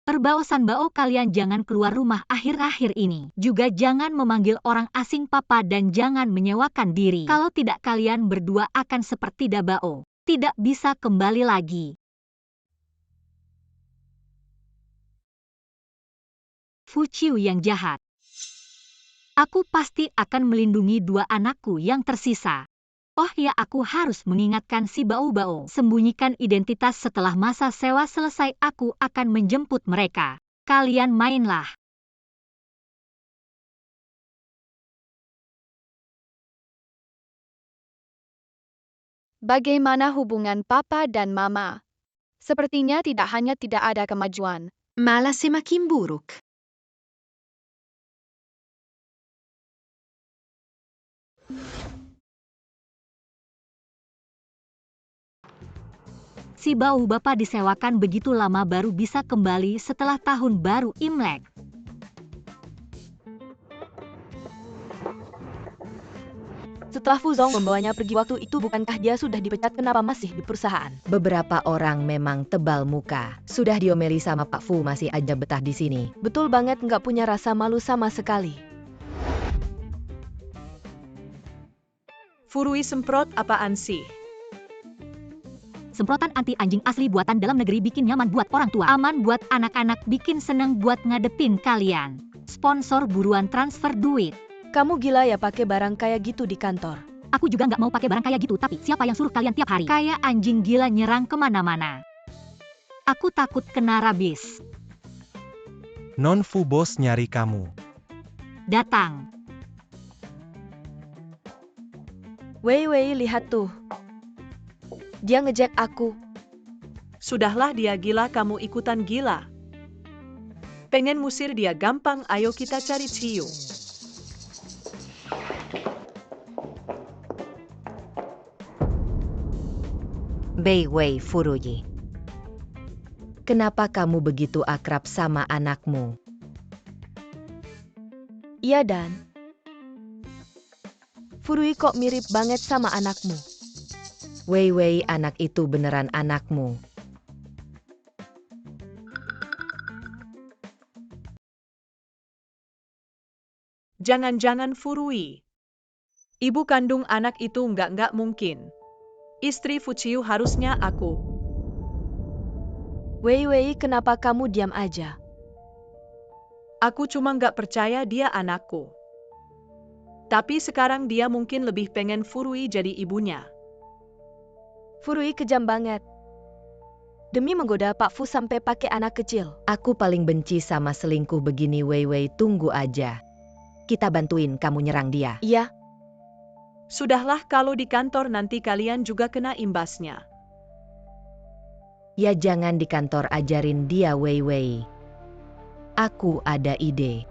Erbao Sanbao, kalian jangan keluar rumah akhir-akhir ini. Juga jangan memanggil orang asing papa dan jangan menyewakan diri. Kalau tidak, kalian berdua akan seperti Dabao. Tidak bisa kembali lagi. Fu Chiu yang jahat. Aku pasti akan melindungi 2 anakku yang tersisa. Oh ya, aku harus mengingatkan si Bao-Bao. Sembunyikan identitas, setelah masa sewa selesai aku akan menjemput mereka. Kalian mainlah.
Bagaimana hubungan papa dan mama? Sepertinya tidak ada kemajuan.
Malah semakin buruk.
Si bau bapak disewakan begitu lama baru bisa kembali setelah tahun baru Imlek.
Setelah Fuzong membawanya pergi waktu itu, bukankah dia sudah dipecat? Kenapa masih di perusahaan?
Beberapa orang memang tebal muka. Sudah diomeli sama Pak Fu masih aja betah di sini.
Betul banget, nggak punya rasa malu sama sekali.
Furui semprot apaan sih?
Semprotan anti anjing asli buatan dalam negeri, bikin nyaman buat orang tua, aman buat anak-anak, bikin seneng buat ngadepin kalian. Sponsor buruan transfer duit.
Kamu gila ya pakai barang kayak gitu di kantor?
Aku juga nggak mau pakai barang kayak gitu, tapi siapa yang suruh kalian tiap hari kayak anjing gila nyerang kemana-mana? Aku takut kena rabies.
Non Fu bos nyari kamu.
Datang.
Wei, lihat tuh. Dia ngejek aku.
Sudahlah, dia gila, kamu ikutan gila. Pengen musir dia gampang, ayo kita cari Ciu.
Bei Wei Furui. Kenapa kamu begitu akrab sama anakmu?
Iya Dan. Furui kok mirip banget sama anakmu.
Wei, anak itu beneran anakmu.
Jangan-jangan Furui. Ibu kandung anak itu nggak mungkin. Istri Fuciu harusnya aku.
Wei, kenapa kamu diam aja?
Aku cuma nggak percaya dia anakku. Tapi sekarang dia mungkin lebih pengen Furui jadi ibunya.
Furui kejam banget. Demi menggoda Pak Fu sampai pakai anak kecil.
Aku paling benci sama selingkuh begini. Wei, tunggu aja. Kita bantuin kamu nyerang dia.
Iya.
Sudahlah, kalau di kantor nanti kalian juga kena imbasnya.
Ya jangan di kantor, ajarin dia Wei. Aku ada ide.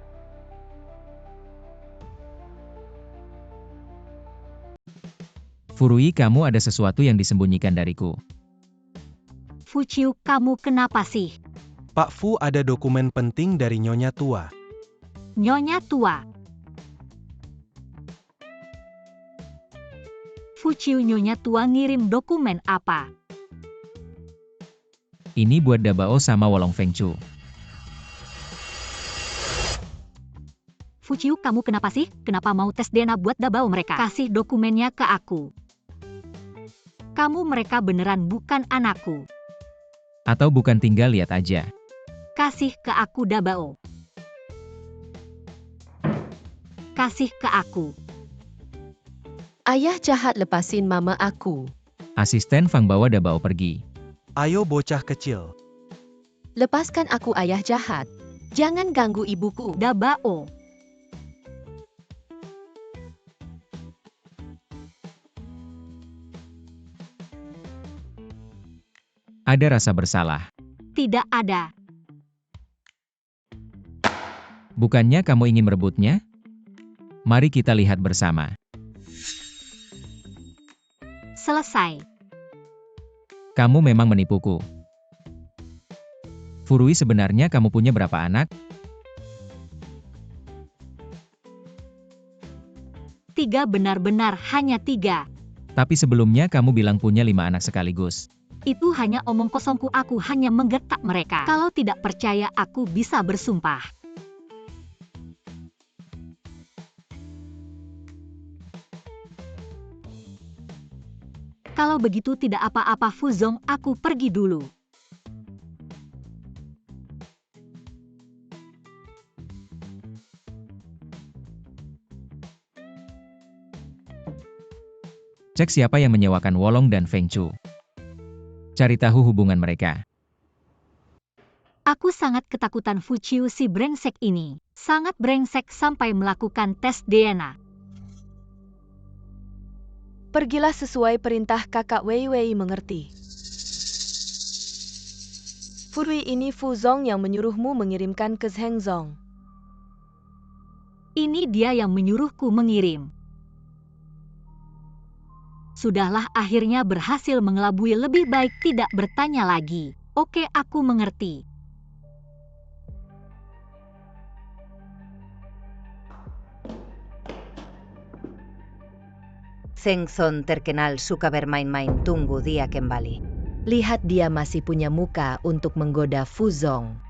Furui, kamu ada sesuatu yang disembunyikan dariku.
Fuciu, kamu kenapa sih?
Pak Fu, ada dokumen penting dari Nyonya Tua.
Nyonya Tua. Fuciu, Nyonya Tua ngirim dokumen apa?
Ini buat Dabao sama Wolong Fengchu.
Fuciu, kamu kenapa sih? Kenapa mau tes DNA buat Dabao mereka? Kasih dokumennya ke aku. Kamu mereka beneran bukan anakku.
Atau bukan, tinggal lihat aja.
Kasih ke aku Dabao. Kasih ke aku.
Ayah jahat, lepasin mama aku.
Asisten Fang bawa Dabao pergi.
Ayo bocah kecil.
Lepaskan aku, ayah jahat. Jangan ganggu ibuku.
Dabao.
Ada rasa bersalah.
Tidak ada.
Bukannya kamu ingin merebutnya? Mari kita lihat bersama.
Selesai.
Kamu memang menipuku. Furui, sebenarnya kamu punya berapa anak?
3, benar-benar hanya 3.
Tapi sebelumnya kamu bilang punya 5 anak sekaligus.
Itu hanya omong kosongku, aku hanya menggertak mereka. Kalau tidak percaya, aku bisa bersumpah. Kalau begitu tidak apa-apa Fuzong, aku pergi dulu.
Cek siapa yang menyewakan Wolong dan Fengchu. Cari tahu hubungan mereka.
Aku sangat ketakutan Fuciu, si brengsek ini. Sangat brengsek sampai melakukan tes DNA.
Pergilah sesuai perintah kakak Wei Wei, mengerti? Furui, ini Fu Zong yang menyuruhmu mengirimkan ke Zhengzong.
Ini dia yang menyuruhku mengirim. Sudahlah, akhirnya berhasil mengelabui, lebih baik tidak bertanya lagi. Oke, aku mengerti.
Zhengzong terkenal suka bermain-main, tunggu dia kembali. Lihat, dia masih punya muka untuk menggoda Fu Zong.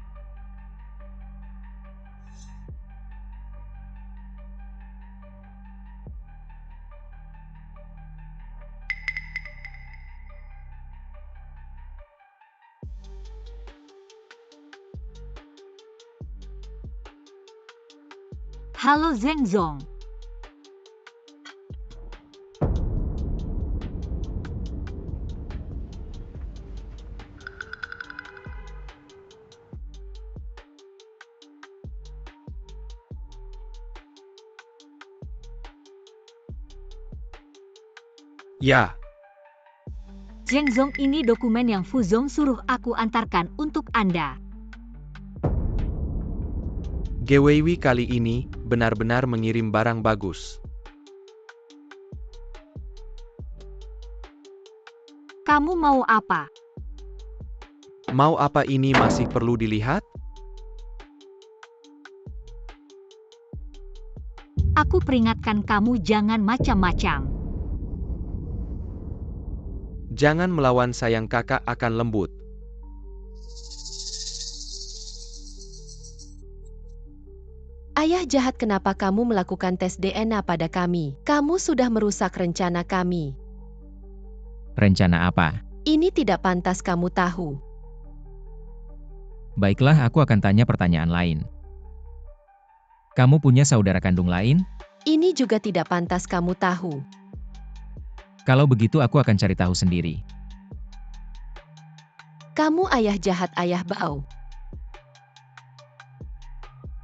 Halo Zhengzong.
Ya,
Zhengzong, ini dokumen yang Fu Zong suruh aku antarkan untuk Anda.
Gweiwi kali ini benar-benar mengirim barang bagus.
Kamu mau apa?
Mau apa, ini masih perlu dilihat?
Aku peringatkan kamu jangan macam-macam.
Jangan melawan sayang, kakak akan lembut.
Ayah jahat, kenapa kamu melakukan tes DNA pada kami? Kamu sudah merusak rencana kami.
Rencana apa?
Ini tidak pantas kamu tahu.
Baiklah, aku akan tanya pertanyaan lain. Kamu punya saudara kandung lain?
Ini juga tidak pantas kamu tahu.
Kalau begitu aku akan cari tahu sendiri.
Kamu ayah jahat, ayah bau.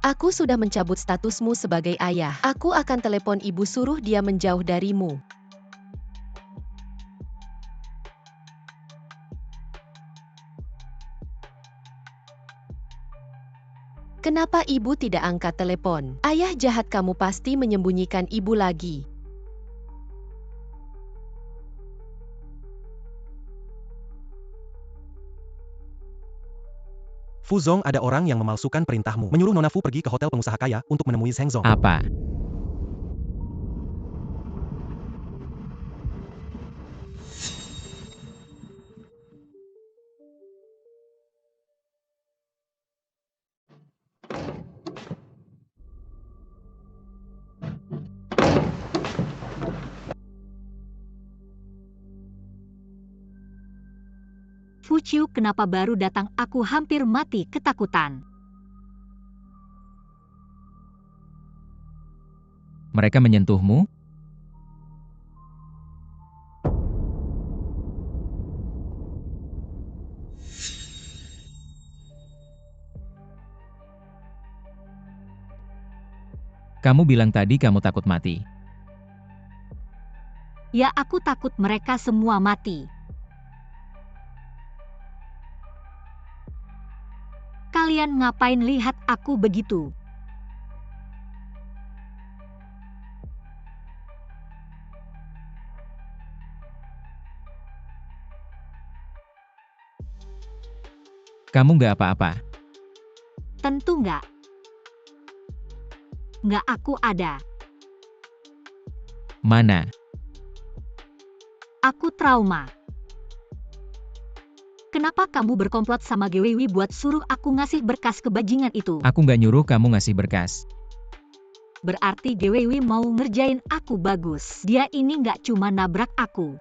Aku sudah mencabut statusmu sebagai ayah. Aku akan telepon ibu, suruh dia menjauh darimu. Kenapa ibu tidak angkat telepon? Ayah jahat, kamu pasti menyembunyikan ibu lagi.
Fu Zong, ada orang yang memalsukan perintahmu. Menyuruh Nona Fu pergi ke hotel pengusaha kaya untuk menemui Zhengzong.
Apa?
Fu Chiu, kenapa baru datang? Aku hampir mati ketakutan.
Mereka menyentuhmu? Kamu bilang tadi kamu takut mati.
Ya, aku takut mereka semua mati. Kalian ngapain lihat aku begitu?
Kamu nggak apa-apa.
Tentu nggak. Nggak, aku ada.
Mana?
Aku trauma. Kenapa kamu berkomplot sama Gweiwi buat suruh aku ngasih berkas kebajingan itu?
Aku nggak nyuruh kamu ngasih berkas.
Berarti Gweiwi mau ngerjain aku bagus. Dia ini nggak cuma nabrak aku,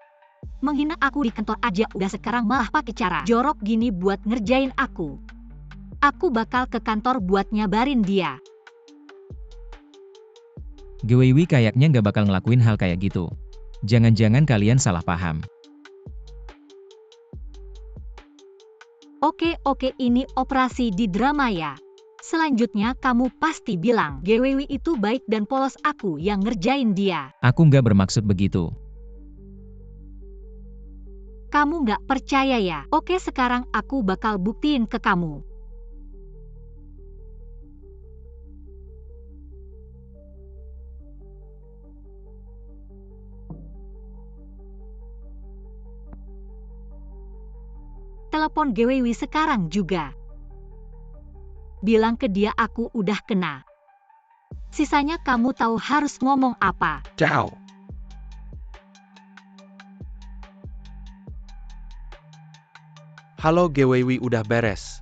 menghina aku di kantor aja udah, sekarang malah pakai cara jorok gini buat ngerjain aku. Aku bakal ke kantor buat nyabarin dia.
Gweiwi kayaknya nggak bakal ngelakuin hal kayak gitu. Jangan-jangan kalian salah paham.
Oke, ini operasi di drama ya. Selanjutnya kamu pasti bilang Gweiwi itu baik dan polos, aku yang ngerjain dia.
Aku nggak bermaksud begitu.
Kamu nggak percaya ya? Oke, sekarang aku bakal buktiin ke kamu. Telepon Gewewi sekarang juga. Bilang ke dia aku udah kena. Sisanya kamu tahu harus ngomong apa.
Ciao. Halo Gewewi, udah beres.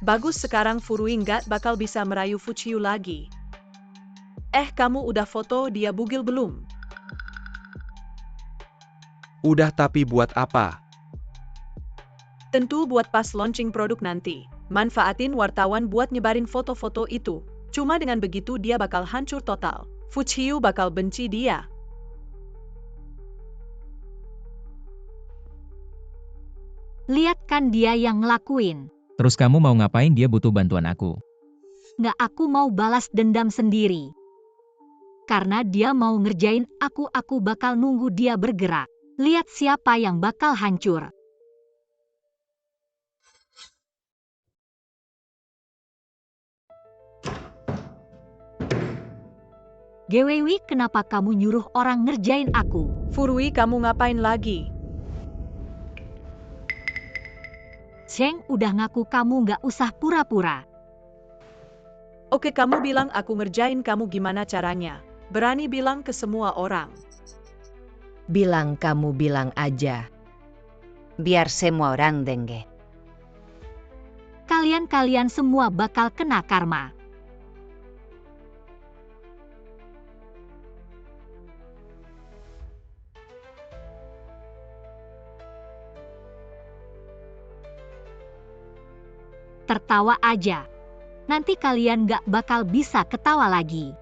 Bagus, sekarang Furui nggak bakal bisa merayu Fuchiyu lagi. Kamu udah foto dia bugil belum?
Udah, tapi buat apa?
Tentu buat pas launching produk nanti. Manfaatin wartawan buat nyebarin foto-foto itu. Cuma dengan begitu dia bakal hancur total. Fuchiyu bakal benci dia.
Lihat kan dia yang ngelakuin.
Terus kamu mau ngapain? Dia butuh bantuan aku.
Nggak, aku mau balas dendam sendiri. Karena dia mau ngerjain aku bakal nunggu dia bergerak. Lihat siapa yang bakal hancur. Gewewi, kenapa kamu nyuruh orang ngerjain aku?
Furui, kamu ngapain lagi?
Zheng, udah ngaku, kamu nggak usah pura-pura.
Oke, kamu bilang aku ngerjain kamu, gimana caranya? Berani bilang ke semua orang.
Bilang kamu bilang aja.
Biar semua orang dengar.
Kalian semua bakal kena karma. Tertawa aja. Nanti kalian gak bakal bisa ketawa lagi.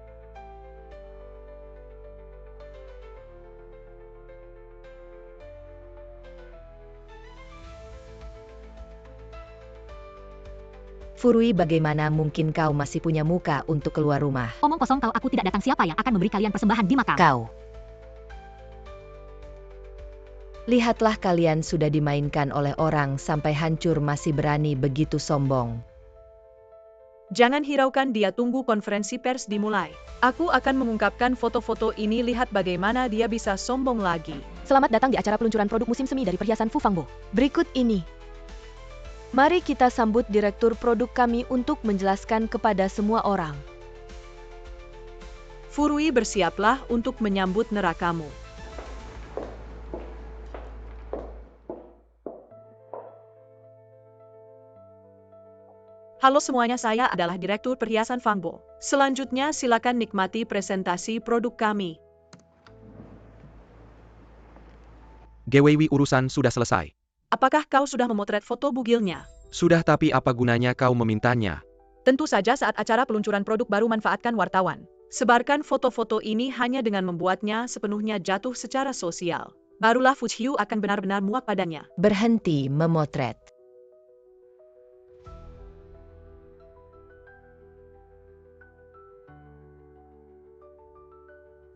Furui, bagaimana mungkin kau masih punya muka untuk keluar rumah?
Omong kosong, tahu aku tidak datang. Siapa yang akan memberi kalian persembahan di makam?
Kau. Lihatlah, kalian sudah dimainkan oleh orang sampai hancur, masih berani begitu sombong.
Jangan hiraukan dia, tunggu konferensi pers dimulai. Aku akan mengungkapkan foto-foto ini, lihat bagaimana dia bisa sombong lagi.
Selamat datang di acara peluncuran produk musim semi dari perhiasan Fu Fangbo. Berikut ini. Mari kita sambut direktur produk kami untuk menjelaskan kepada semua orang.
Furui, bersiaplah untuk menyambut nerakamu. Halo semuanya, saya adalah Direktur Perhiasan Fangbo. Selanjutnya silakan nikmati presentasi produk kami.
Gewewi, urusan sudah selesai.
Apakah kau sudah memotret foto bugilnya?
Sudah, tapi apa gunanya kau memintanya?
Tentu saja saat acara peluncuran produk baru manfaatkan wartawan. Sebarkan foto-foto ini hanya dengan membuatnya sepenuhnya jatuh secara sosial. Barulah Fuchiyu akan benar-benar muak padanya.
Berhenti memotret.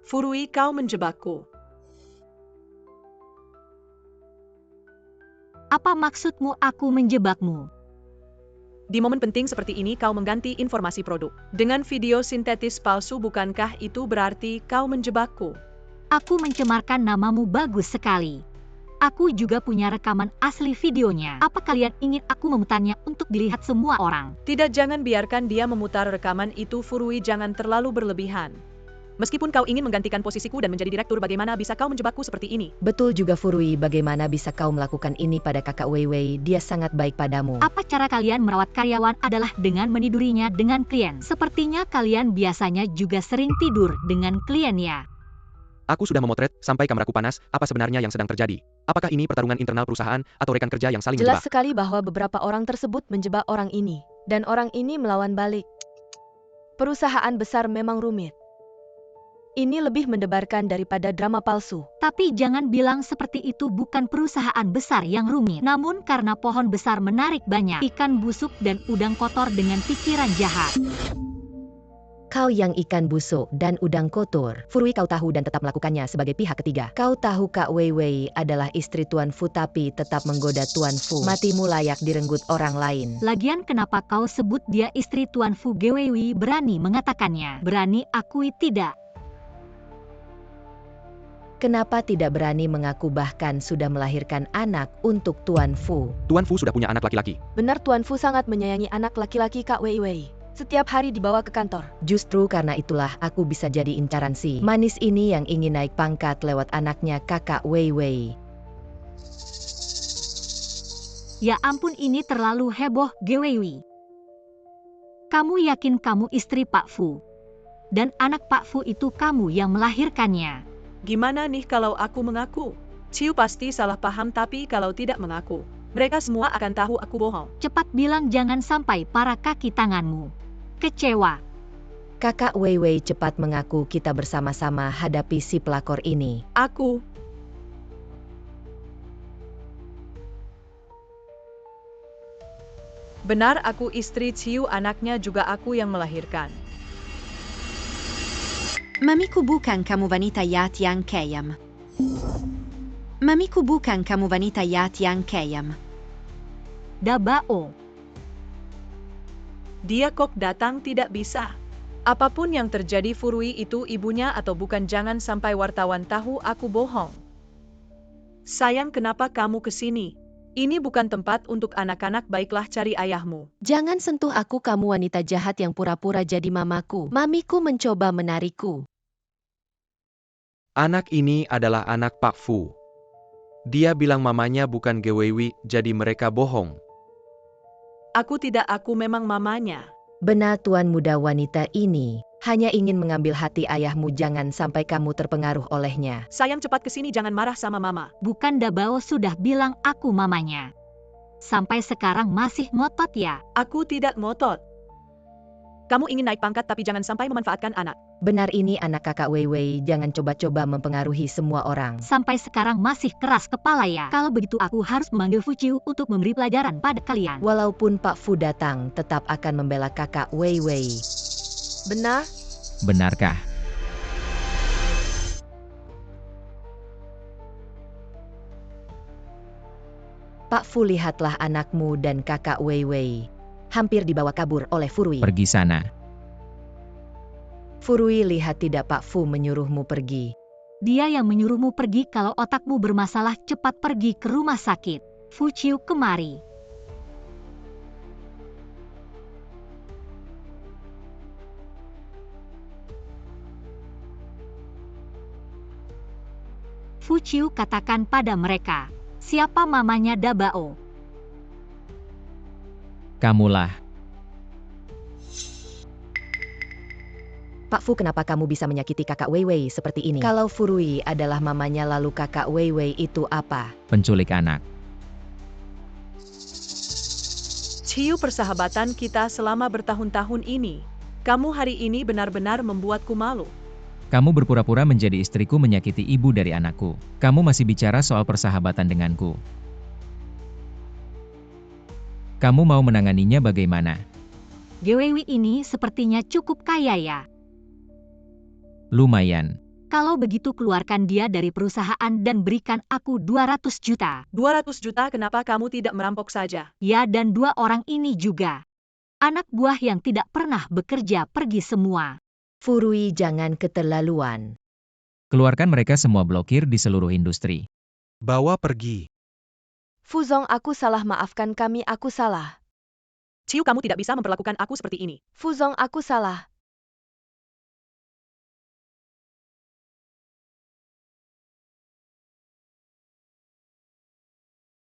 Furui, kau menjebakku.
Apa maksudmu aku menjebakmu?
Di momen penting seperti ini kau mengganti informasi produk dengan video sintetis palsu, bukankah itu berarti kau menjebakku?
Aku mencemarkan namamu bagus sekali. Aku juga punya rekaman asli videonya. Apa kalian ingin aku memutarnya untuk dilihat semua orang?
Tidak, jangan biarkan dia memutar rekaman itu, Furui, jangan terlalu berlebihan. Meskipun kau ingin menggantikan posisiku dan menjadi direktur, bagaimana bisa kau menjebakku seperti ini?
Betul juga Furui, bagaimana bisa kau melakukan ini pada kakak Weiwei? Dia sangat baik padamu.
Apa cara kalian merawat karyawan adalah dengan menidurinya dengan klien? Sepertinya kalian biasanya juga sering tidur dengan klien ya?
Aku sudah memotret sampai kameraku panas. Apa sebenarnya yang sedang terjadi? Apakah ini pertarungan internal perusahaan atau rekan kerja yang saling
Jelas
menjebak?
sekali bahwa beberapa orang tersebut menjebak orang ini, dan orang ini melawan balik. Perusahaan besar memang rumit. Ini lebih mendebarkan daripada drama palsu.
Tapi jangan bilang seperti itu, bukan perusahaan besar yang rumit. Namun karena pohon besar menarik banyak ikan busuk dan udang kotor dengan pikiran jahat.
Kau yang ikan busuk dan udang kotor. Furui kau tahu dan tetap melakukannya sebagai pihak ketiga. Kau tahu Kak Wei Wei adalah istri Tuan Fu tapi tetap menggoda Tuan Fu. Matimu layak direnggut orang lain.
Lagian kenapa kau sebut dia istri Tuan Fu? Gwei berani mengatakannya. Berani akui tidak?
Kenapa tidak berani mengaku bahkan sudah melahirkan anak untuk Tuan Fu?
Tuan Fu sudah punya anak laki-laki.
Benar Tuan Fu sangat menyayangi anak laki-laki Kak Wei Wei. Setiap hari dibawa ke kantor.
Justru karena itulah aku bisa jadi incaran si manis ini yang ingin naik pangkat lewat anaknya Kakak Wei Wei.
Ya ampun, ini terlalu heboh, Gwei. Kamu yakin kamu istri Pak Fu? Dan anak Pak Fu itu kamu yang melahirkannya?
Gimana nih kalau aku mengaku? Ciu pasti salah paham tapi kalau tidak mengaku, mereka semua akan tahu aku bohong.
Cepat bilang, jangan sampai para kaki tanganmu kecewa.
Kakak Wei Wei, cepat mengaku, kita bersama-sama hadapi si pelakor ini.
Aku. Benar, aku istri Ciu, anaknya juga aku yang melahirkan.
Mamiku bukan kamu wanita yang kejam. Mamiku bukan kamu wanita yang kejam.
Dabao.
Dia kok datang tidak bisa. Apapun yang terjadi, Furui itu ibunya atau bukan, jangan sampai wartawan tahu aku bohong. Sayang, kenapa kamu kesini? Ini bukan tempat untuk anak-anak, baiklah cari ayahmu.
Jangan sentuh aku, kamu wanita jahat yang pura-pura jadi mamaku. Mamiku mencoba menarikku.
Anak ini adalah anak Pak Fu. Dia bilang mamanya bukan Gwei, jadi mereka bohong.
Aku tidak, aku memang mamanya.
Benar, tuan muda, wanita ini hanya ingin mengambil hati ayahmu, jangan sampai kamu terpengaruh olehnya.
Sayang, cepat kesini, jangan marah sama mama.
Bukan Dabao sudah bilang aku mamanya? Sampai sekarang masih ngotot ya?
Aku tidak ngotot. Kamu ingin naik pangkat tapi jangan sampai memanfaatkan anak.
Benar, ini anak Kakak Wei Wei, jangan coba-coba mempengaruhi semua orang.
Sampai sekarang masih keras kepala ya? Kalau begitu aku harus memanggil Fu Ciu untuk memberi pelajaran pada kalian.
Walaupun Pak Fu datang, tetap akan membela Kakak Wei Wei.
Benar?
Benarkah?
Pak Fu, lihatlah anakmu dan Kakak Wei Wei. Hampir dibawa kabur oleh Furui.
Pergi sana.
Furui, lihat tidak Pak Fu menyuruhmu pergi.
Dia yang menyuruhmu pergi. Kalau otakmu bermasalah, cepat pergi ke rumah sakit. Fu Ciu, kemari. Fu Ciu katakan pada mereka, siapa mamanya Dabao?
Kamulah.
Pak Fu, kenapa kamu bisa menyakiti Kakak Wei Wei seperti ini? Kalau Furui adalah mamanya, lalu Kakak Wei Wei itu apa?
Penculik anak.
Ciu, persahabatan kita selama bertahun-tahun ini. Kamu hari ini benar-benar membuatku malu.
Kamu berpura-pura menjadi istriku, menyakiti ibu dari anakku. Kamu masih bicara soal persahabatan denganku. Kamu mau menanganinya bagaimana?
Gwei ini sepertinya cukup kaya ya?
Lumayan.
Kalau begitu keluarkan dia dari perusahaan dan berikan aku 200 juta.
200 juta, kenapa kamu tidak merampok saja?
Ya, dan 2 orang ini juga. Anak buah yang tidak pernah bekerja pergi semua.
Furui, jangan keterlaluan.
Keluarkan mereka semua, blokir di seluruh industri.
Bawa pergi.
Fuzong, aku salah, maafkan kami, aku salah.
Ciu, kamu tidak bisa memperlakukan aku seperti ini.
Fuzong, aku salah.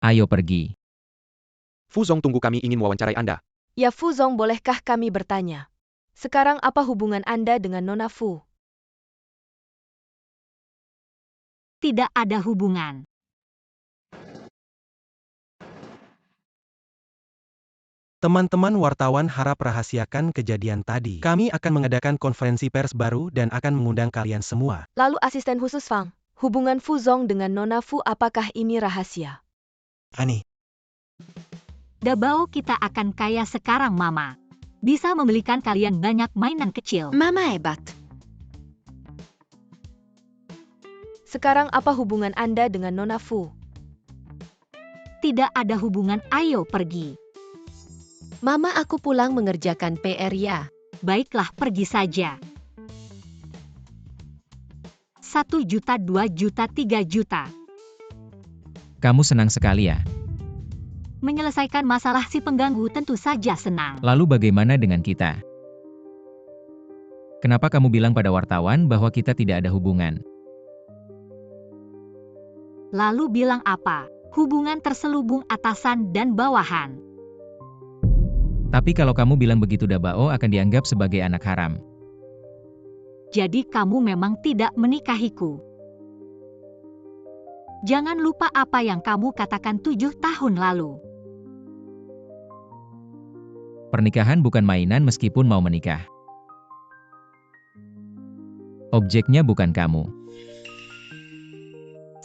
Ayo pergi.
Fuzong, tunggu, kami ingin mewawancarai Anda.
Ya Fuzong, bolehkah kami bertanya? Sekarang apa hubungan Anda dengan Nona Fu?
Tidak ada hubungan.
Teman-teman wartawan harap rahasiakan kejadian tadi. Kami akan mengadakan konferensi pers baru dan akan mengundang kalian semua.
Lalu asisten khusus Fang, hubungan Fuzong dengan Nona Fu, apakah ini rahasia?
Ani.
Dabao, kita akan kaya sekarang, Mama. Bisa membelikan kalian banyak mainan kecil.
Mama hebat.
Sekarang apa hubungan Anda dengan Nona Fu?
Tidak ada hubungan, ayo pergi.
Mama, aku pulang mengerjakan PR ya.
Baiklah, pergi saja. 1 juta, 2 juta, 3 juta.
Kamu senang sekali ya?
Menyelesaikan masalah si pengganggu tentu saja senang.
Lalu bagaimana dengan kita? Kenapa kamu bilang pada wartawan bahwa kita tidak ada hubungan?
Lalu bilang apa? Hubungan terselubung atasan dan bawahan.
Tapi kalau kamu bilang begitu Dabao akan dianggap sebagai anak haram.
Jadi kamu memang tidak menikahiku. Jangan lupa apa yang kamu katakan 7 tahun lalu.
Pernikahan bukan mainan meskipun mau menikah. Objeknya bukan kamu.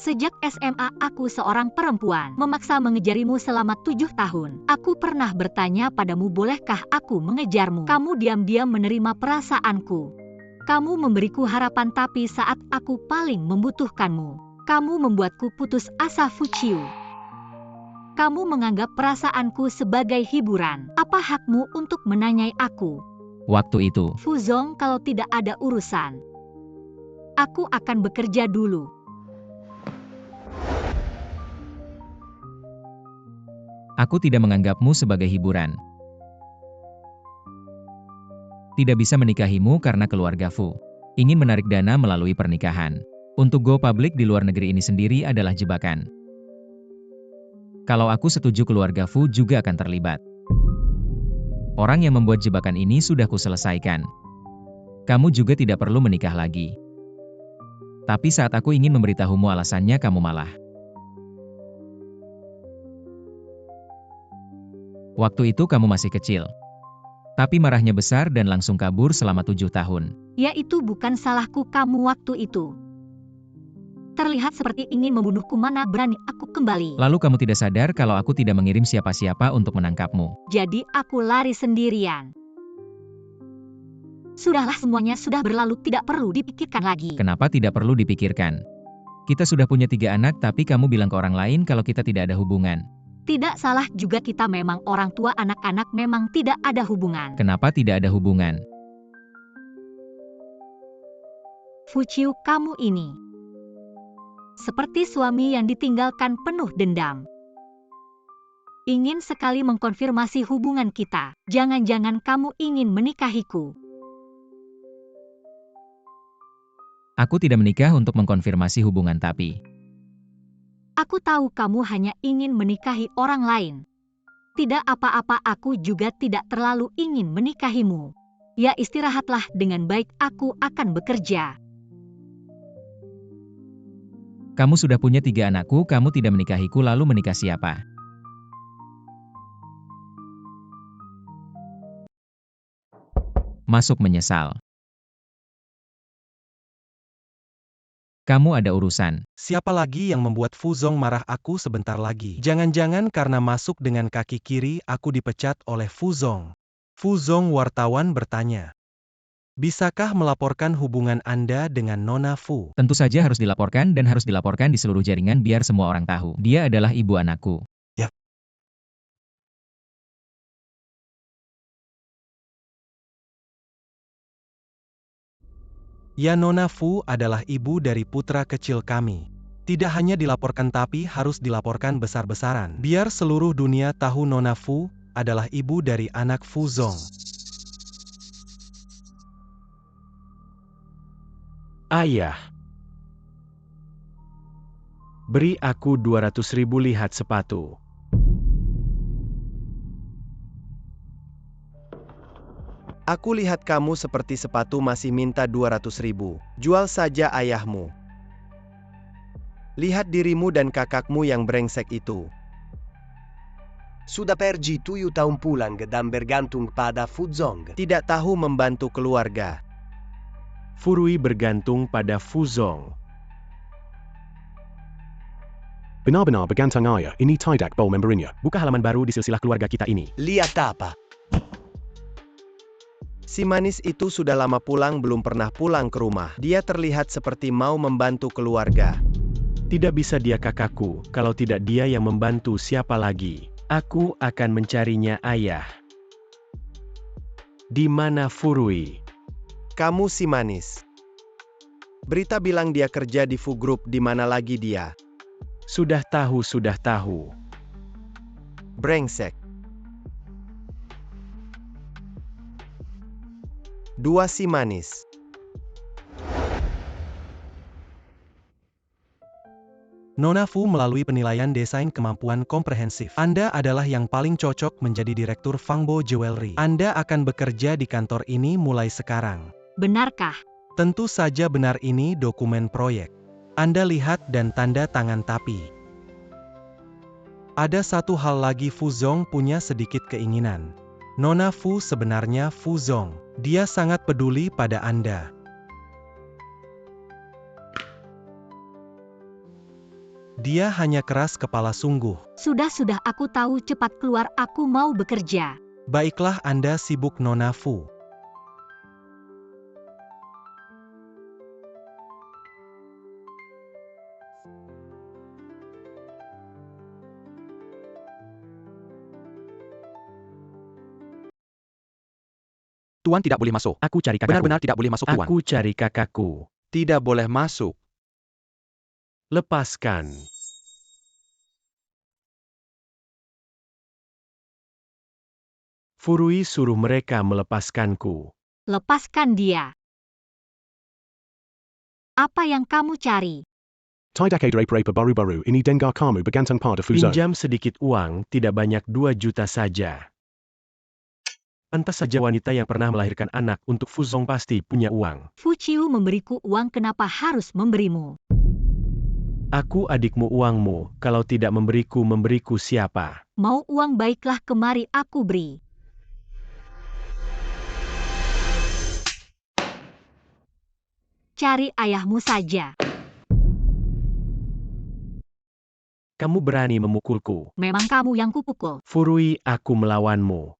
Sejak SMA aku seorang perempuan, memaksa mengejarimu selama 7 tahun. Aku pernah bertanya padamu, bolehkah aku mengejarmu? Kamu diam-diam menerima perasaanku. Kamu memberiku harapan, tapi saat aku paling membutuhkanmu, kamu membuatku putus asa. Fuciu. Kamu menganggap perasaanku sebagai hiburan. Apa hakmu untuk menanyai aku?
Waktu itu,
Fuzong, kalau tidak ada urusan, aku akan bekerja dulu.
aku tidak menganggapmu sebagai hiburan. Tidak bisa menikahimu karena keluarga Fu ingin menarik dana melalui pernikahan. Untuk go public di luar negeri ini sendiri adalah jebakan. Kalau aku setuju, keluarga Fu juga akan terlibat. Orang yang membuat jebakan ini sudah kuselesaikan. Kamu juga tidak perlu menikah lagi. Tapi saat aku ingin memberitahumu alasannya, kamu malah. Waktu itu kamu masih kecil. Tapi marahnya besar dan langsung kabur selama 7 tahun.
Ya, itu bukan salahku kamu waktu itu. Terlihat seperti ingin membunuhku, mana berani aku kembali.
Lalu kamu tidak sadar kalau aku tidak mengirim siapa-siapa untuk menangkapmu.
Jadi aku lari sendirian. Sudahlah, semuanya sudah berlalu, tidak perlu dipikirkan lagi.
Kenapa tidak perlu dipikirkan? Kita sudah punya 3 anak, tapi kamu bilang ke orang lain kalau kita tidak ada hubungan.
Tidak salah juga, kita memang orang tua, anak-anak memang tidak ada hubungan.
Kenapa tidak ada hubungan?
Fuciu, kamu ini seperti suami yang ditinggalkan penuh dendam. Ingin sekali mengkonfirmasi hubungan kita. Jangan-jangan kamu ingin menikahiku.
Aku tidak menikah untuk mengkonfirmasi hubungan, tapi
aku tahu kamu hanya ingin menikahi orang lain. Tidak apa-apa, aku juga tidak terlalu ingin menikahimu. Ya, istirahatlah dengan baik, aku akan bekerja.
Kamu sudah punya 3 anakku, kamu tidak menikahiku, lalu menikah siapa? Masuk menyesal. Kamu ada urusan.
Siapa lagi yang membuat Fuzong marah? Aku sebentar lagi. Jangan-jangan karena masuk dengan kaki kiri aku dipecat oleh Fuzong. Fuzong, wartawan bertanya. Bisakah melaporkan hubungan Anda dengan Nona Fu?
Tentu saja harus dilaporkan, dan harus dilaporkan di seluruh jaringan biar semua orang tahu. Dia adalah ibu anakku.
Ya. Ya, Nona Fu adalah ibu dari putra kecil kami. Tidak hanya dilaporkan tapi harus dilaporkan besar-besaran. Biar seluruh dunia tahu Nona Fu adalah ibu dari anak Fuzong.
Ayah, beri aku 200.000 lihat sepatu.
Aku lihat kamu seperti sepatu masih minta 200.000. Jual saja ayahmu. Lihat dirimu dan kakakmu yang brengsek itu.
Sudah pergi 7 tahun pulang dan bergantung pada Fuzong.
Tidak tahu membantu keluarga.
Furui bergantung pada Fuzong.
Benar-benar bergantung ayah, ini tidak boleh memberinya.
Buka halaman baru di silsilah keluarga kita ini.
Lihat apa?
Si manis itu sudah lama pulang belum pernah pulang ke rumah. Dia terlihat seperti mau membantu keluarga.
Tidak bisa dia kakakku, kalau tidak dia yang membantu siapa lagi. Aku akan mencarinya ayah. Di mana Furui?
Kamu si manis. Berita bilang dia kerja di Fu Group, di mana lagi dia?
Sudah tahu, sudah tahu.
Brengsek. Dua si manis.
Nona Fu melalui penilaian desain kemampuan komprehensif. Anda adalah yang paling cocok menjadi direktur Fangbo Jewelry. Anda akan bekerja di kantor ini mulai sekarang.
Benarkah?
Tentu saja benar, ini dokumen proyek. Anda lihat dan tanda tangan, tapi ada satu hal lagi, Fu Zong punya sedikit keinginan. Nona Fu sebenarnya Fu Zong. Dia sangat peduli pada Anda. Dia hanya keras kepala sungguh.
Sudah, aku tahu, cepat keluar, aku mau bekerja.
Baiklah, Anda sibuk, Nona Fu.
Tuan tidak boleh masuk.
Aku cari kakakku.
Benar-benar tidak boleh masuk, Tuan.
Aku cari kakakku.
Tidak boleh masuk.
Lepaskan. Furui suruh mereka melepaskanku.
Lepaskan dia. Apa yang kamu cari?
Tidake draper baru-baru ini dengar kamu bergantung pada Fuzong.
Pinjam sedikit uang, tidak banyak, 2 juta saja. Pantas saja wanita yang pernah melahirkan anak untuk Fuzong pasti punya uang.
Fu Chiu memberiku uang, kenapa harus memberimu?
Aku adikmu, uangmu, kalau tidak memberiku siapa?
Mau uang, baiklah, kemari aku beri. Cari ayahmu saja.
Kamu berani memukulku?
Memang kamu yang kupukul.
Furui, aku melawanmu.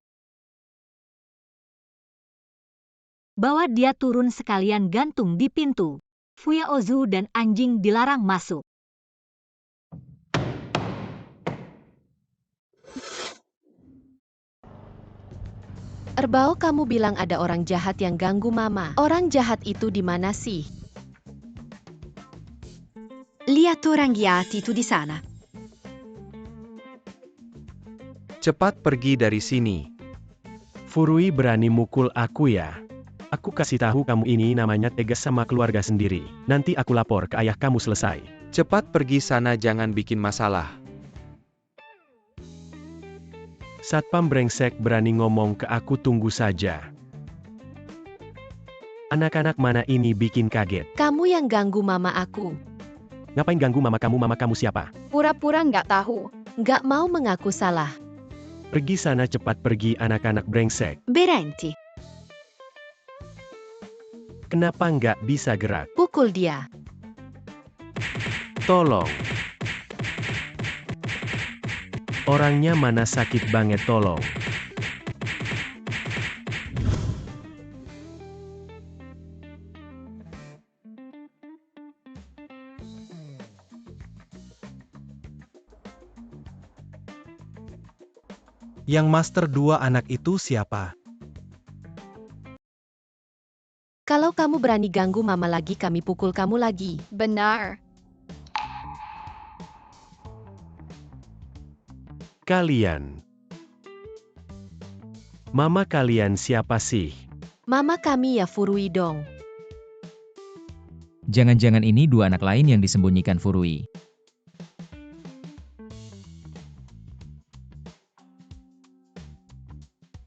Bawa dia turun, sekalian gantung di pintu. Fuya Ozu dan anjing dilarang masuk.
Erbao, kamu bilang ada orang jahat yang ganggu Mama. Orang jahat itu di mana sih?
Lihat orang jahat itu di sana.
Cepat pergi dari sini.
Furui berani mukul aku ya? Aku kasih tahu kamu, ini namanya tegas sama keluarga sendiri. Nanti aku lapor ke ayah kamu, selesai.
Cepat pergi sana, jangan bikin masalah.
Satpam brengsek berani ngomong ke aku, tunggu saja. Anak-anak mana ini bikin kaget.
Kamu yang ganggu Mama aku.
Ngapain ganggu mama kamu siapa?
Pura-pura nggak tahu.
Nggak mau mengaku salah.
Pergi sana, cepat pergi, anak-anak brengsek.
Berhenti.
Kenapa nggak bisa gerak?
Pukul dia.
Tolong. Orangnya mana, sakit banget, tolong.
Yang master 2 anak itu siapa?
Kalau kamu berani ganggu Mama lagi, kami pukul kamu lagi.
Benar.
Kalian. Mama kalian siapa sih?
Mama kami ya Furui dong.
Jangan-jangan ini 2 anak lain yang disembunyikan Furui.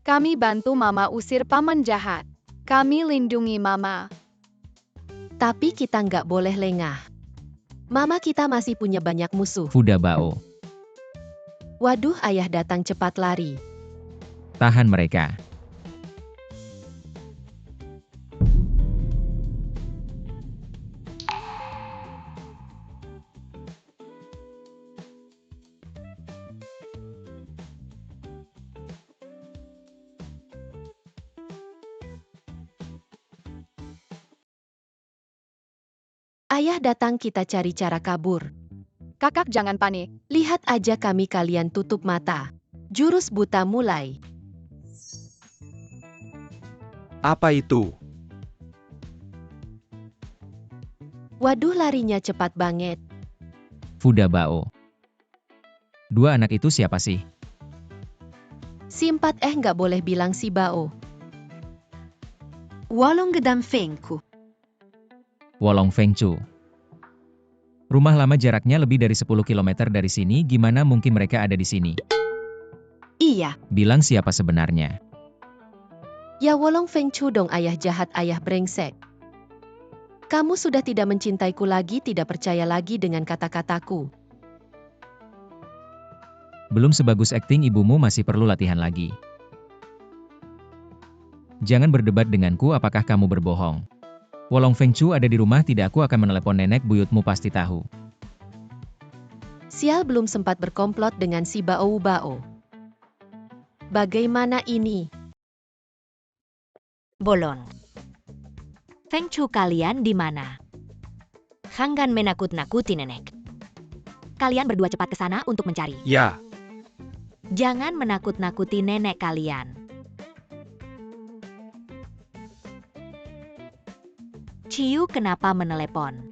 Kami bantu Mama usir paman jahat. Kami lindungi Mama.
Tapi kita nggak boleh lengah. Mama kita masih punya banyak musuh.
Fuda Bao.
Waduh, ayah datang, cepat lari.
Tahan mereka.
Ayah datang kita cari cara kabur.
Kakak jangan panik.
Lihat aja kami kalian tutup mata. Jurus buta mulai.
Apa itu?
Waduh larinya cepat banget.
Fuda Bao. Dua anak itu siapa sih?
Simpat nggak boleh bilang si Bao.
Wolong Gedam Fengku.
Wolong Fengchu. Rumah lama jaraknya lebih dari 10 km dari sini, gimana mungkin mereka ada di sini?
Iya.
Bilang siapa sebenarnya?
Ya Wolong Fengchu dong ayah jahat ayah brengsek. Kamu sudah tidak mencintaiku lagi, tidak percaya lagi dengan kata-kataku.
Belum sebagus akting ibumu, masih perlu latihan lagi. Jangan berdebat denganku, apakah kamu berbohong? Wolong Fengchu ada di rumah tidak, aku akan menelepon nenek buyutmu pasti tahu.
Sial belum sempat berkomplot dengan si Bao. Bagaimana ini?
Bolon. Fengchu kalian di mana? Hanggan menakut-nakuti nenek. Kalian berdua cepat ke sana untuk mencari.
Ya.
Jangan menakut-nakuti nenek kalian. Ciu kenapa menelepon?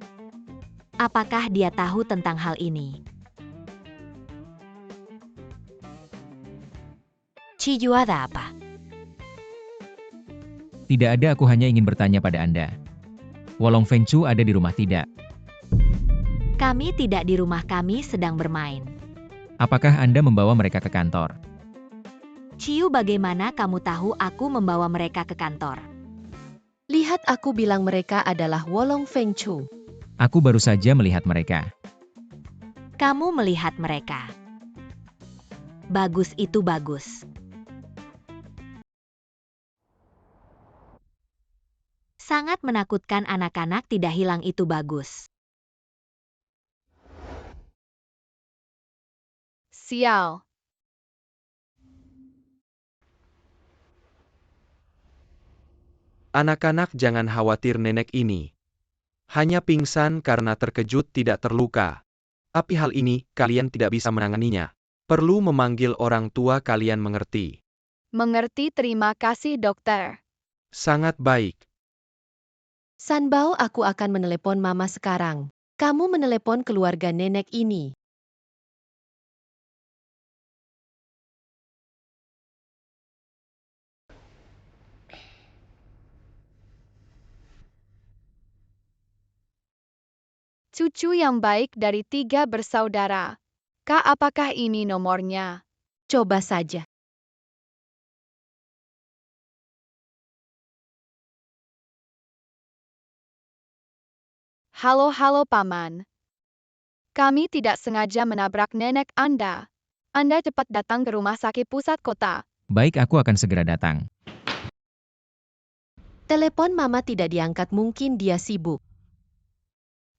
Apakah dia tahu tentang hal ini? Ciu ada apa?
Tidak ada, aku hanya ingin bertanya pada Anda. Wolong Fengchu ada di rumah tidak?
Kami tidak di rumah, kami sedang bermain.
Apakah Anda membawa mereka ke kantor?
Ciu, bagaimana kamu tahu aku membawa mereka ke kantor?
Lihat, aku bilang mereka adalah Wolong Fengchu.
Aku baru saja melihat mereka.
Kamu melihat mereka. Bagus, itu bagus. Sangat menakutkan, anak-anak tidak hilang, itu bagus.
Sial.
Anak-anak jangan khawatir, nenek ini hanya pingsan karena terkejut, tidak terluka. Tapi hal ini, kalian tidak bisa menanganinya. Perlu memanggil orang tua kalian, mengerti?
Mengerti, terima kasih dokter.
Sangat baik.
San Bao, aku akan menelepon mama sekarang. Kamu menelepon keluarga nenek ini.
Cucu yang baik dari 3 bersaudara. Kak, apakah ini nomornya?
Coba saja.
Halo Paman. Kami tidak sengaja menabrak nenek Anda. Anda cepat datang ke rumah sakit pusat kota.
Baik, aku akan segera datang.
Telepon mama tidak diangkat, mungkin dia sibuk.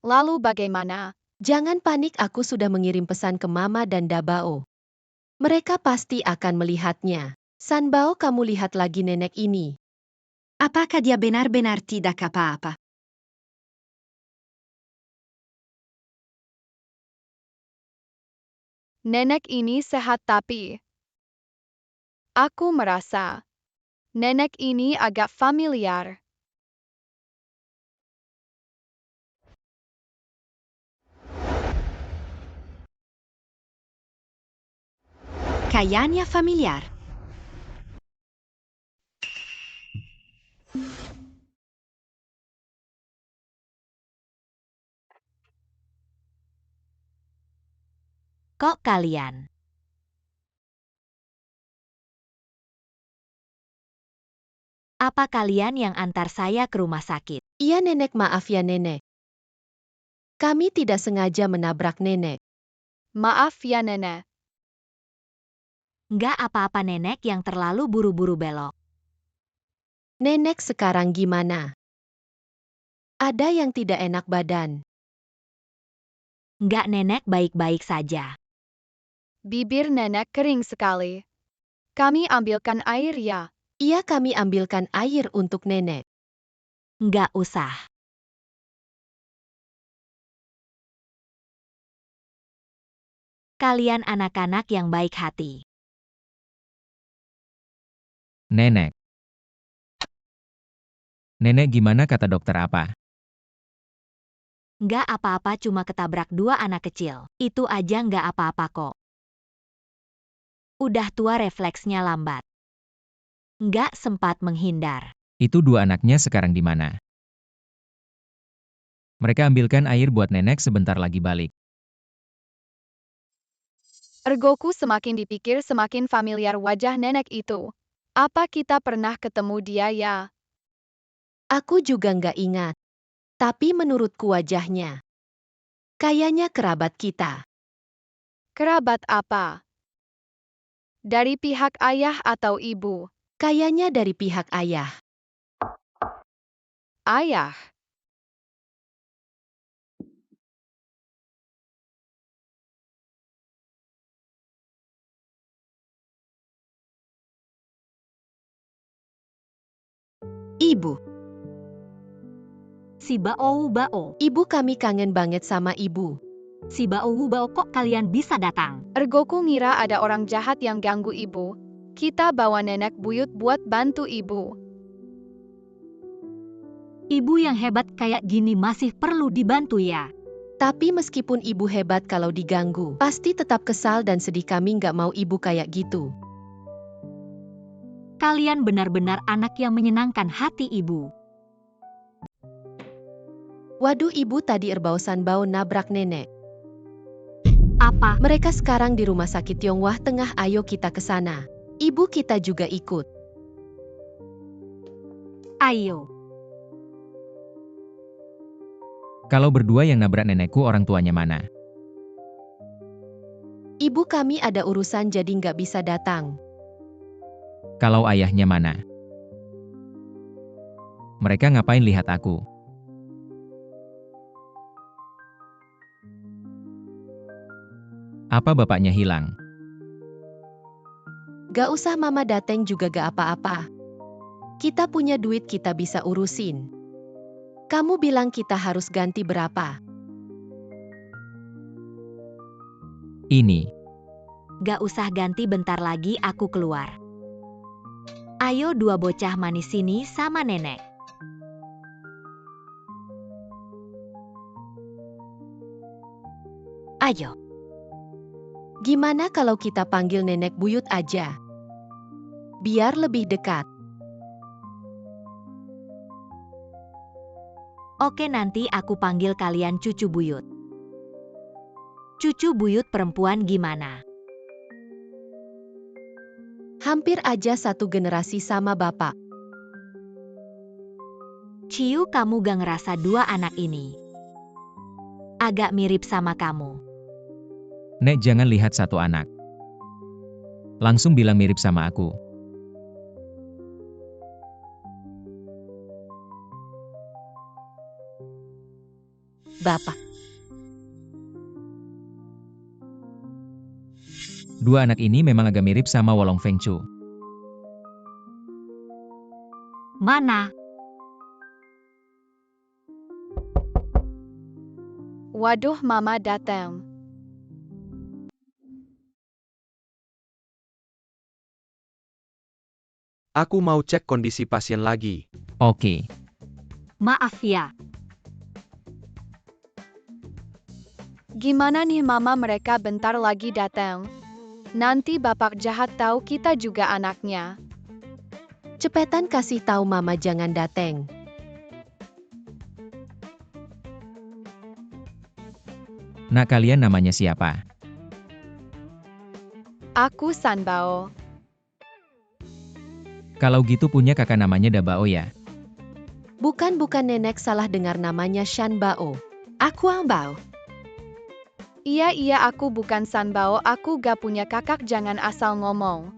Lalu bagaimana?
Jangan panik, aku sudah mengirim pesan ke mama dan Dabao. Mereka pasti akan melihatnya. San Bao, kamu lihat lagi nenek ini.
Apakah dia benar-benar tidak apa-apa?
Nenek ini sehat, tapi aku merasa nenek ini agak familiar.
Kayaknya familiar.
Kok kalian? Apa kalian yang antar saya ke rumah sakit?
Iya nenek, maaf ya nenek. Kami tidak sengaja menabrak nenek.
Maaf ya nenek.
Nggak apa-apa nenek, yang terlalu buru-buru belok.
Nenek sekarang gimana? Ada yang tidak enak badan?
Nggak nenek, baik-baik saja.
Bibir nenek kering sekali. Kami ambilkan air ya.
Iya, kami ambilkan air untuk nenek.
Nggak usah. Kalian anak-anak yang baik hati.
Nenek. Nenek gimana kata dokter apa?
Nggak apa-apa, cuma ketabrak 2 anak kecil. Itu aja nggak apa-apa kok. Udah tua refleksnya lambat. Nggak sempat menghindar.
Itu 2 anaknya sekarang di mana? Mereka ambilkan air buat nenek sebentar lagi balik.
Ergoku semakin dipikir semakin familiar wajah nenek itu. Apa kita pernah ketemu dia ya?
Aku juga nggak ingat. Tapi menurutku wajahnya. Kayaknya kerabat kita.
Kerabat apa? Dari pihak ayah atau ibu?
Kayaknya dari pihak ayah.
Ayah.
Ibu.
Si Bao.
Ibu, kami kangen banget sama ibu.
Si Bao kok kalian bisa datang?
Ergoku ngira ada orang jahat yang ganggu ibu. Kita bawa nenek buyut buat bantu ibu.
Ibu yang hebat kayak gini masih perlu dibantu ya?
Tapi meskipun ibu hebat, kalau diganggu, pasti tetap kesal dan sedih. Kami nggak mau ibu kayak gitu.
Kalian benar-benar anak yang menyenangkan hati ibu.
Waduh, ibu tadi Erbao-san Bao nabrak nenek.
Apa?
Mereka sekarang di rumah sakit Yonghwa Tengah, ayo kita ke sana. Ibu kita juga ikut.
Ayo.
Kalau berdua yang nabrak nenekku, orang tuanya mana?
Ibu, kami ada urusan jadi nggak bisa datang.
Kalau ayahnya mana? Mereka ngapain lihat aku? Apa bapaknya hilang?
Gak usah mama dateng juga gak apa-apa. Kita punya duit, kita bisa urusin. Kamu bilang kita harus ganti berapa?
Ini.
Gak usah ganti, bentar lagi aku keluar. Ayo 2 bocah manis sini sama nenek. Ayo.
Gimana kalau kita panggil nenek buyut aja? Biar lebih dekat.
Oke, nanti aku panggil kalian cucu buyut. Cucu buyut perempuan gimana?
Hampir aja satu generasi sama bapak.
Ciu, kamu gak ngerasa 2 anak ini agak mirip sama kamu?
Nek, jangan lihat satu anak. Langsung bilang mirip sama aku.
Bapak.
2 anak ini memang agak mirip sama Wolong Fengchu.
Mana?
Waduh, mama datang.
Aku mau cek kondisi pasien lagi.
Oke.
Maaf ya.
Gimana nih mama, mereka bentar lagi datang. Nanti bapak jahat tahu kita juga anaknya.
Cepetan kasih tahu mama jangan dateng.
Nak, kalian namanya siapa?
Aku Sanbao.
Kalau gitu punya kakak namanya Dabao ya?
Bukan nenek, salah dengar, namanya Shan Bao. Aku Ang Bao.
Iya, aku bukan Sanbao, aku gak punya kakak, jangan asal ngomong.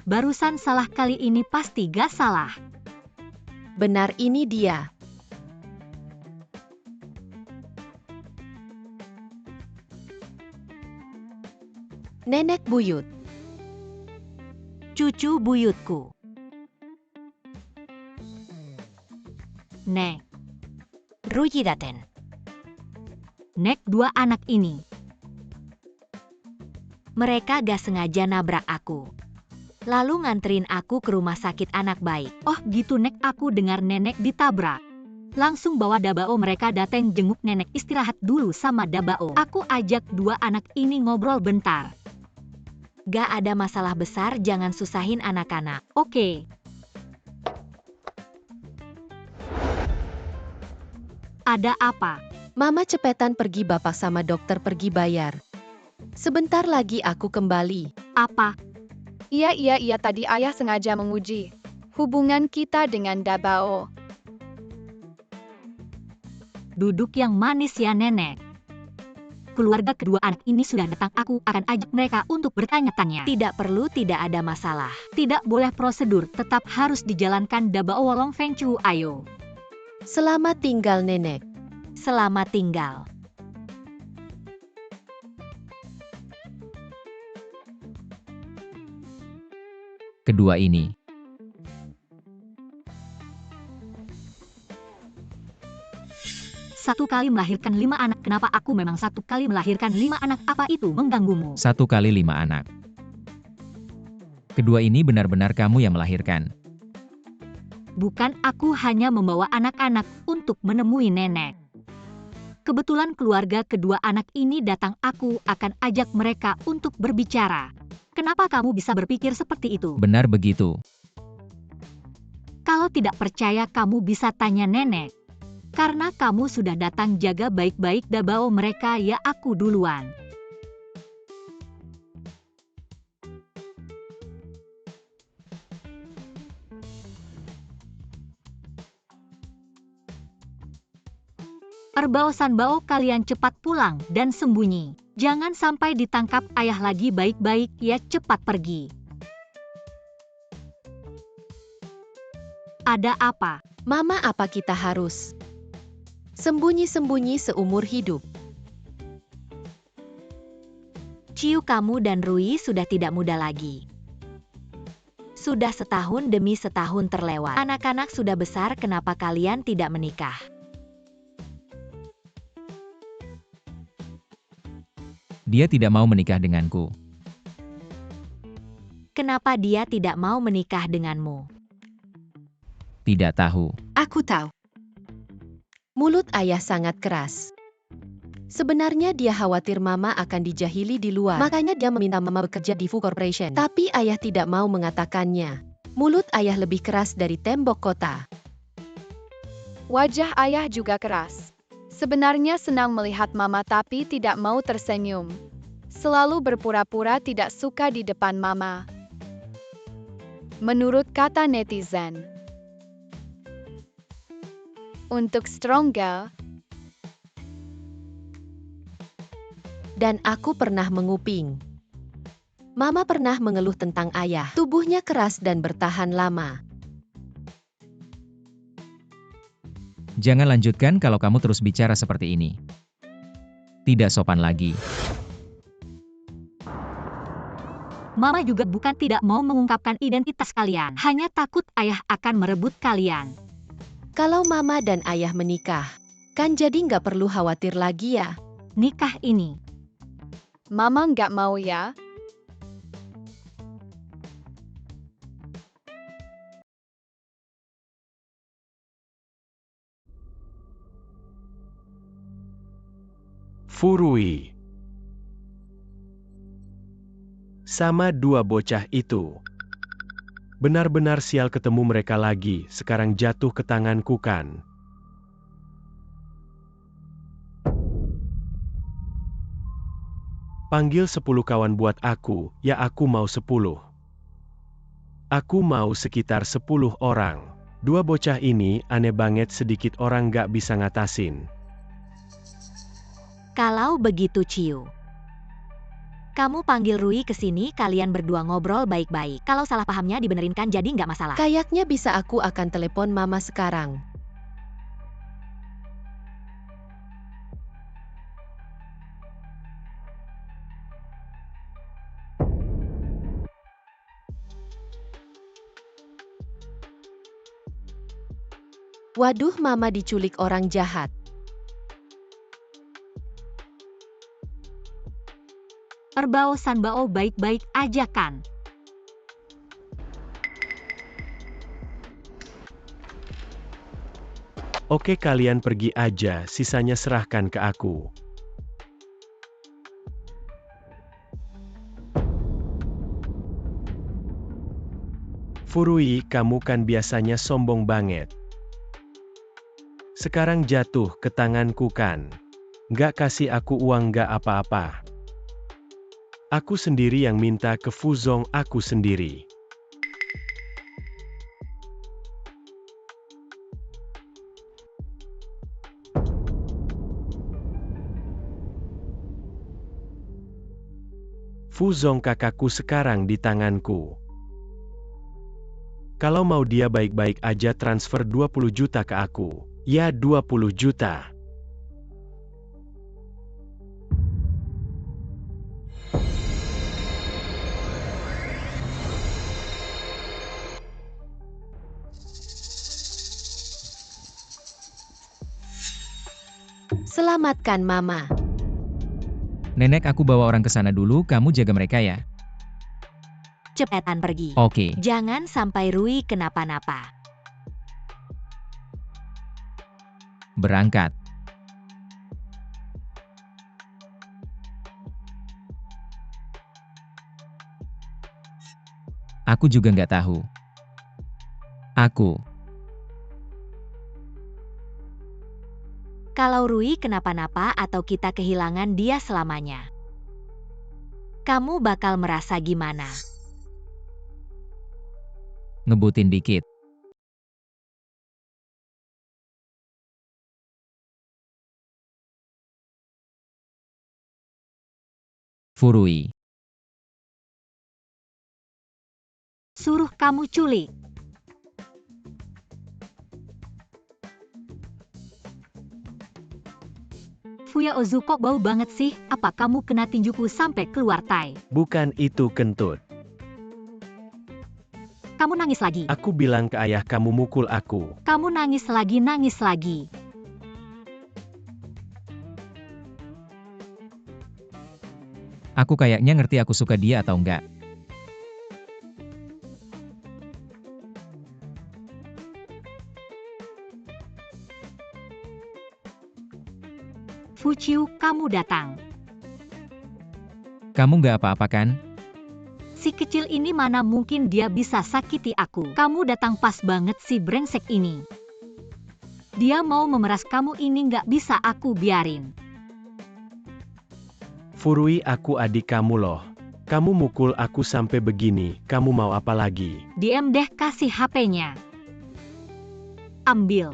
Barusan salah, kali ini pasti gak salah.
Benar, ini dia. Nenek buyut.
Cucu buyutku. Nek,
Ruyidaten.
Nek, dua anak ini.
Mereka gak sengaja nabrak aku. Lalu nganterin aku ke rumah sakit anak baik.
Oh gitu Nek, aku dengar nenek ditabrak. Langsung bawa Dabao mereka dateng jenguk nenek, istirahat dulu sama Dabao. Aku ajak dua anak ini ngobrol bentar.
Gak ada masalah besar, jangan susahin anak-anak.
Oke. Ada apa?
Mama cepetan pergi, bapak sama dokter pergi bayar. Sebentar lagi aku kembali.
Apa?
Iya, tadi ayah sengaja menguji hubungan kita dengan Dabao.
Duduk yang manis ya nenek. Keluarga kedua anak ini sudah datang, aku akan ajak mereka untuk bertanya-tanya.
Tidak perlu, tidak ada masalah.
Tidak boleh prosedur, tetap harus dijalankan. Dabao Wolong Feng Chu, ayo.
Selamat tinggal nenek.
Selamat tinggal.
Kedua ini.
Satu kali melahirkan 5 anak, kenapa aku memang satu kali melahirkan 5 anak, apa itu mengganggumu?
1 kali 5 anak. Kedua ini benar-benar kamu yang melahirkan.
Bukan, aku hanya membawa anak-anak untuk menemui nenek. Kebetulan keluarga kedua anak ini datang, aku akan ajak mereka untuk berbicara. Kenapa kamu bisa berpikir seperti itu?
Benar begitu.
Kalau tidak percaya kamu bisa tanya nenek. Karena kamu sudah datang, jaga baik-baik Dabao mereka ya, aku duluan. Erbao Sanbao, kalian cepat pulang dan sembunyi. Jangan sampai ditangkap ayah lagi, baik-baik ya, cepat pergi. Ada apa?
Mama, apa kita harus sembunyi-sembunyi seumur hidup?
Ciu, kamu dan Rui sudah tidak muda lagi. Sudah setahun demi setahun terlewat. Anak-anak sudah besar, kenapa kalian tidak menikah?
Dia tidak mau menikah denganku.
Kenapa dia tidak mau menikah denganmu?
Tidak tahu.
Aku tahu.
Mulut ayah sangat keras. Sebenarnya dia khawatir mama akan dijahili di luar. Makanya dia meminta mama bekerja di Fu Corporation. Tapi ayah tidak mau mengatakannya. Mulut ayah lebih keras dari tembok kota.
Wajah ayah juga keras. Sebenarnya senang melihat mama tapi tidak mau tersenyum. Selalu berpura-pura tidak suka di depan mama. Menurut kata netizen. Untuk Stronggal.
Dan aku pernah menguping. Mama pernah mengeluh tentang ayah. Tubuhnya keras dan bertahan lama.
Jangan lanjutkan kalau kamu terus bicara seperti ini. Tidak sopan lagi.
Mama juga bukan tidak mau mengungkapkan identitas kalian. Hanya takut ayah akan merebut kalian.
Kalau mama dan ayah menikah, kan jadi nggak perlu khawatir lagi ya.
Nikah ini.
Mama nggak mau ya.
Furui. Sama dua bocah itu. Benar-benar sial ketemu mereka lagi, sekarang jatuh ke tanganku kan. Panggil 10 kawan buat aku, ya aku mau 10. Aku mau sekitar 10 orang. Dua bocah ini aneh banget, sedikit orang gak bisa ngatasin.
Kalau begitu Ciu, kamu panggil Rui ke sini, kalian berdua ngobrol baik-baik. Kalau salah pahamnya dibenerin kan, jadi nggak masalah.
Kayaknya bisa, aku akan telepon mama sekarang. Waduh, mama diculik orang jahat.
Erbao Sanbao baik-baik aja kan?
Oke, kalian pergi aja, sisanya serahkan ke aku. Furui, kamu kan biasanya sombong banget. Sekarang jatuh ke tanganku kan? Nggak kasih aku uang nggak apa-apa. Aku sendiri yang minta ke Fuzong, aku sendiri. Fuzong kakakku sekarang di tanganku. Kalau mau dia baik-baik aja transfer 20 juta ke aku. Ya 20 juta.
Selamatkan mama.
Nenek, aku bawa orang ke sana dulu, kamu jaga mereka ya.
Cepetan pergi.
Oke.
Jangan sampai Rui kenapa-napa.
Berangkat. Aku juga nggak tahu.
Kalau Rui kenapa-napa atau kita kehilangan dia selamanya, kamu bakal merasa gimana?
Ngebutin dikit. Furui.
Suruh kamu culik. Fuya Ozu, kok bau banget sih? Apa kamu kena tinjuku sampai keluar tai?
Bukan itu, kentut.
Kamu nangis lagi.
Aku bilang ke ayah kamu mukul aku.
Kamu nangis lagi, nangis lagi.
Aku kayaknya ngerti aku suka dia atau enggak.
Fuciu, kamu datang.
Kamu nggak apa-apa kan?
Si kecil ini mana mungkin dia bisa sakiti aku. Kamu datang pas banget si brengsek ini. Dia mau memeras kamu ini, nggak bisa aku biarin.
Furui, aku adik kamu loh. Kamu mukul aku sampai begini, kamu mau apa lagi?
Diam deh, kasih HP-nya. Ambil.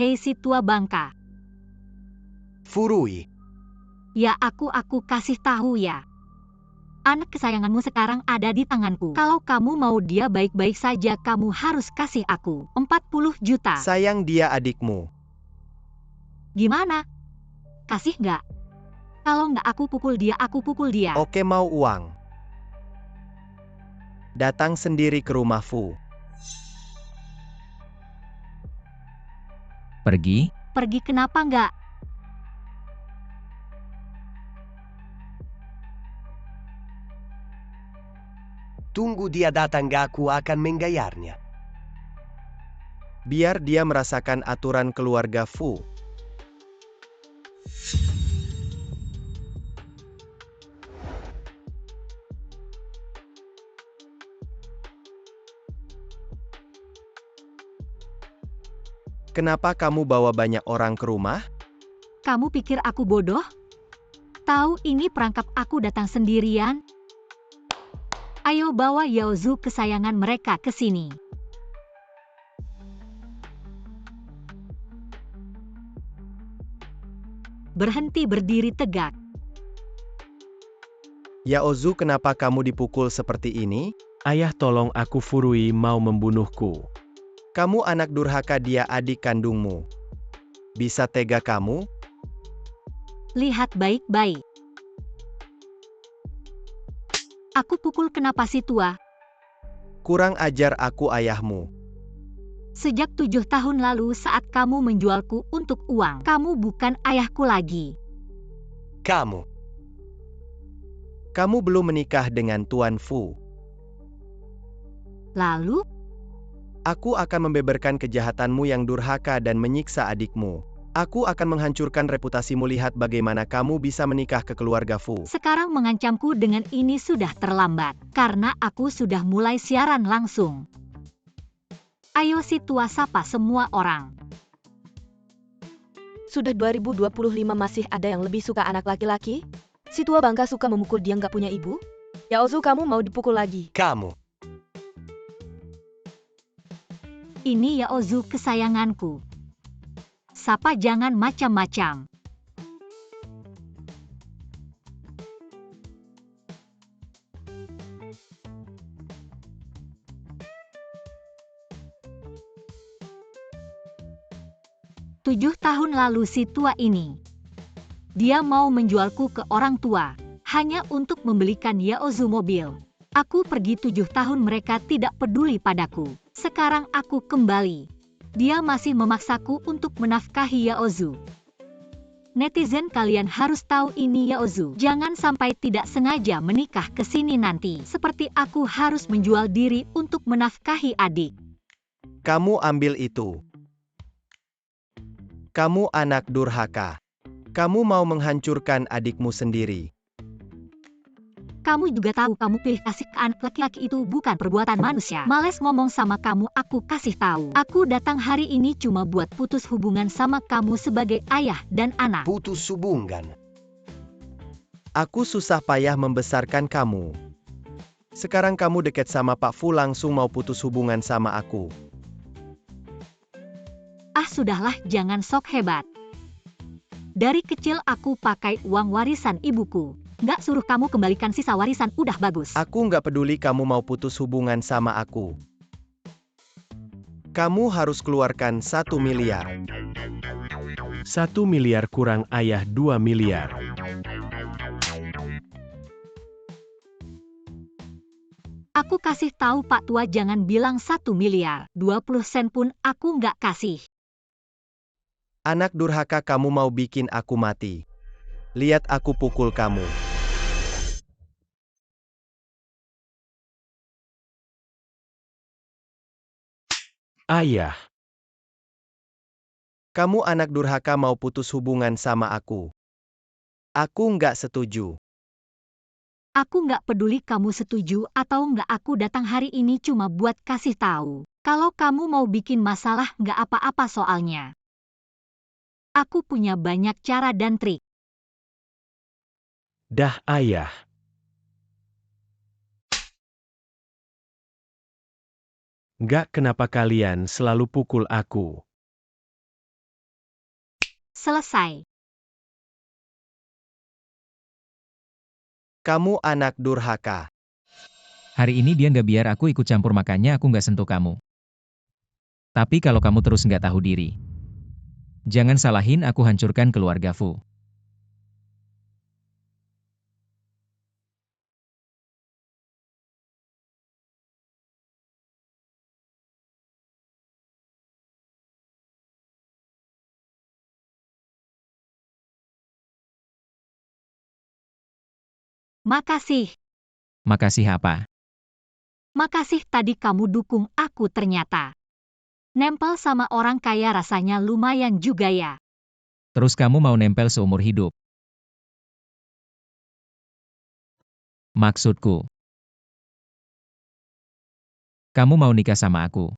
Hei si tua bangka.
Furui.
Ya aku kasih tahu ya. Anak kesayanganmu sekarang ada di tanganku. Kalau kamu mau dia baik-baik saja, kamu harus kasih aku 40 juta.
Sayang, dia adikmu.
Gimana? Kasih nggak? Kalau nggak aku pukul dia.
Oke, mau uang. Datang sendiri ke rumah Fu.
Pergi?
Pergi kenapa nggak?
Tunggu dia datang, aku akan menggayarnya.
Biar dia merasakan aturan keluarga Fu. Kenapa kamu bawa banyak orang ke rumah?
Kamu pikir aku bodoh? Tahu ini perangkap aku datang sendirian? Ayo bawa Yaozu kesayangan mereka ke sini. Berhenti berdiri tegak.
Yaozu, kenapa kamu dipukul seperti ini?
Ayah, tolong aku, Furui mau membunuhku.
Kamu anak durhaka, dia adik kandungmu. Bisa tega kamu?
Lihat baik-baik. Aku pukul kenapa si tua?
Kurang ajar, aku ayahmu.
Sejak 7 tahun lalu saat kamu menjualku untuk uang, kamu bukan ayahku lagi.
Kamu
belum menikah dengan Tuan Fu.
Lalu?
Aku akan membeberkan kejahatanmu yang durhaka dan menyiksa adikmu. Aku akan menghancurkan reputasimu. Lihat bagaimana kamu bisa menikah ke keluarga Fu.
Sekarang mengancamku dengan ini sudah terlambat, karena aku sudah mulai siaran langsung. Ayo si tua, sapa semua orang.
Sudah 2025 masih ada yang lebih suka anak laki-laki? Si tua bangka suka memukul dia nggak punya ibu? Ya Ozu, kamu mau dipukul lagi?
Kamu
Ini ya Ozu kesayanganku. Sapa jangan macam-macam. Tujuh tahun lalu si tua ini. Dia mau menjualku ke orang tua, hanya untuk membelikan Yaozu mobil. Aku pergi 7 tahun, mereka tidak peduli padaku. Sekarang aku kembali. Dia masih memaksaku untuk menafkahi Yaozu. Netizen, kalian harus tahu ini Yaozu. Jangan sampai tidak sengaja menikah ke sini nanti. Seperti aku harus menjual diri untuk menafkahi adik.
Kamu ambil itu. Kamu anak durhaka. Kamu mau menghancurkan adikmu sendiri.
Kamu juga tahu kamu pilih kasih ke anak laki-laki itu bukan perbuatan manusia. Males ngomong sama kamu, aku kasih tahu. Aku datang hari ini cuma buat putus hubungan sama kamu sebagai ayah dan anak.
putus hubungan.
Aku susah payah membesarkan kamu. Sekarang kamu dekat sama Pak Fu, langsung mau putus hubungan sama aku.
Ah sudahlah, jangan sok hebat. Dari kecil aku pakai uang warisan ibuku. Nggak suruh kamu kembalikan sisa warisan, udah bagus.
Aku nggak peduli kamu mau putus hubungan sama aku. Kamu harus keluarkan 1 miliar.
1 miliar kurang ayah 2 miliar.
Aku kasih tahu Pak Tua, jangan bilang 1 miliar. 20 sen pun aku nggak kasih.
Anak durhaka, kamu mau bikin aku mati. Lihat aku pukul kamu.
Ayah.
Kamu anak durhaka mau putus hubungan sama aku. Aku nggak setuju.
Aku nggak peduli kamu setuju atau nggak, aku datang hari ini cuma buat kasih tahu. Kalau kamu mau bikin masalah nggak apa-apa soalnya. Aku punya banyak cara dan trik.
Dah ayah. Nggak, kenapa kalian selalu pukul aku?
Selesai.
Kamu anak durhaka.
Hari ini dia nggak biar aku ikut campur, makanya aku nggak sentuh kamu. Tapi kalau kamu terus nggak tahu diri, jangan salahin aku hancurkan keluarga Fu.
Makasih.
Makasih apa?
Makasih tadi kamu dukung aku ternyata. Nempel sama orang kaya rasanya lumayan juga ya.
Terus kamu mau nempel seumur hidup? Maksudku, kamu mau nikah sama aku?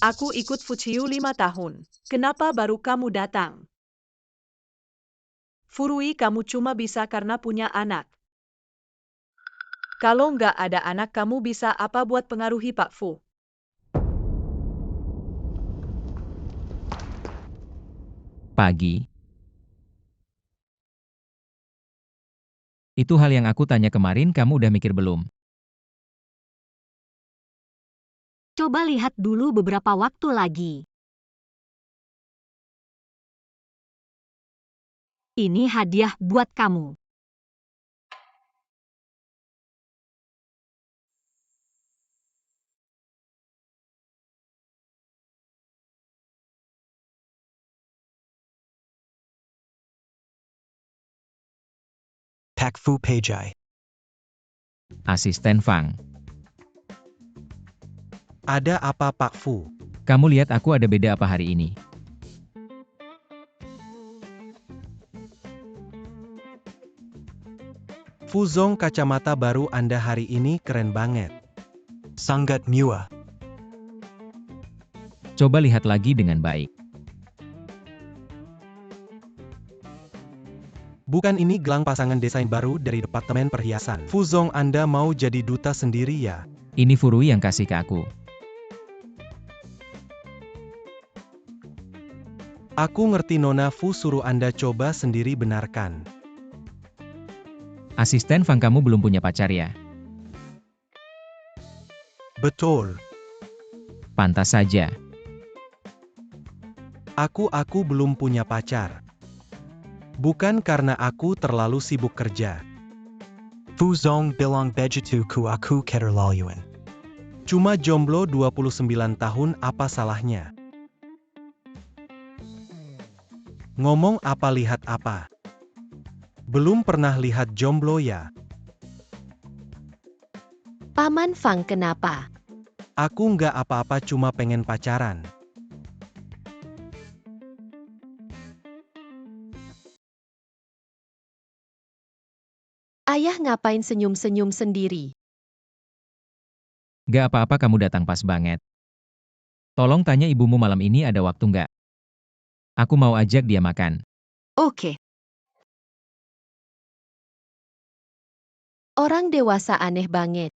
Aku ikut Fuchiu 5 tahun. Kenapa baru kamu datang? Furui, kamu cuma bisa karena punya anak. Kalau nggak ada anak, kamu bisa apa buat pengaruhi Pak Fu?
Pagi. Itu hal yang aku tanya kemarin, kamu udah mikir belum?
Coba lihat dulu beberapa waktu lagi. Ini hadiah buat kamu.
Pak Fu Pejai.
Asisten Fang.
Ada apa Pak Fu?
Kamu lihat aku ada beda apa hari ini?
Fuzong, kacamata baru Anda hari ini keren banget.
Sangat mewah.
Coba lihat lagi dengan baik.
Bukan ini gelang pasangan desain baru dari Departemen Perhiasan. Fuzong, Anda mau jadi duta sendiri ya?
Ini Furui yang kasih ke aku.
Aku ngerti Nona Fu suruh Anda coba sendiri, benarkan?
Asisten Fang, kamu belum punya pacar ya?
Betul.
Pantas saja.
Aku belum punya pacar. Bukan karena aku terlalu sibuk kerja.
Fuzong bilang begitu ku aku keterlaluan.
Cuma jomblo 29 tahun, apa salahnya? Ngomong apa lihat apa? Belum pernah lihat jomblo ya?
Paman Fang kenapa?
Aku nggak apa-apa, cuma pengen pacaran.
Ayah ngapain senyum-senyum sendiri?
Gak apa-apa, kamu datang pas banget. Tolong tanya ibumu malam ini ada waktu nggak? Aku mau ajak dia makan.
Oke.
Orang dewasa aneh banget.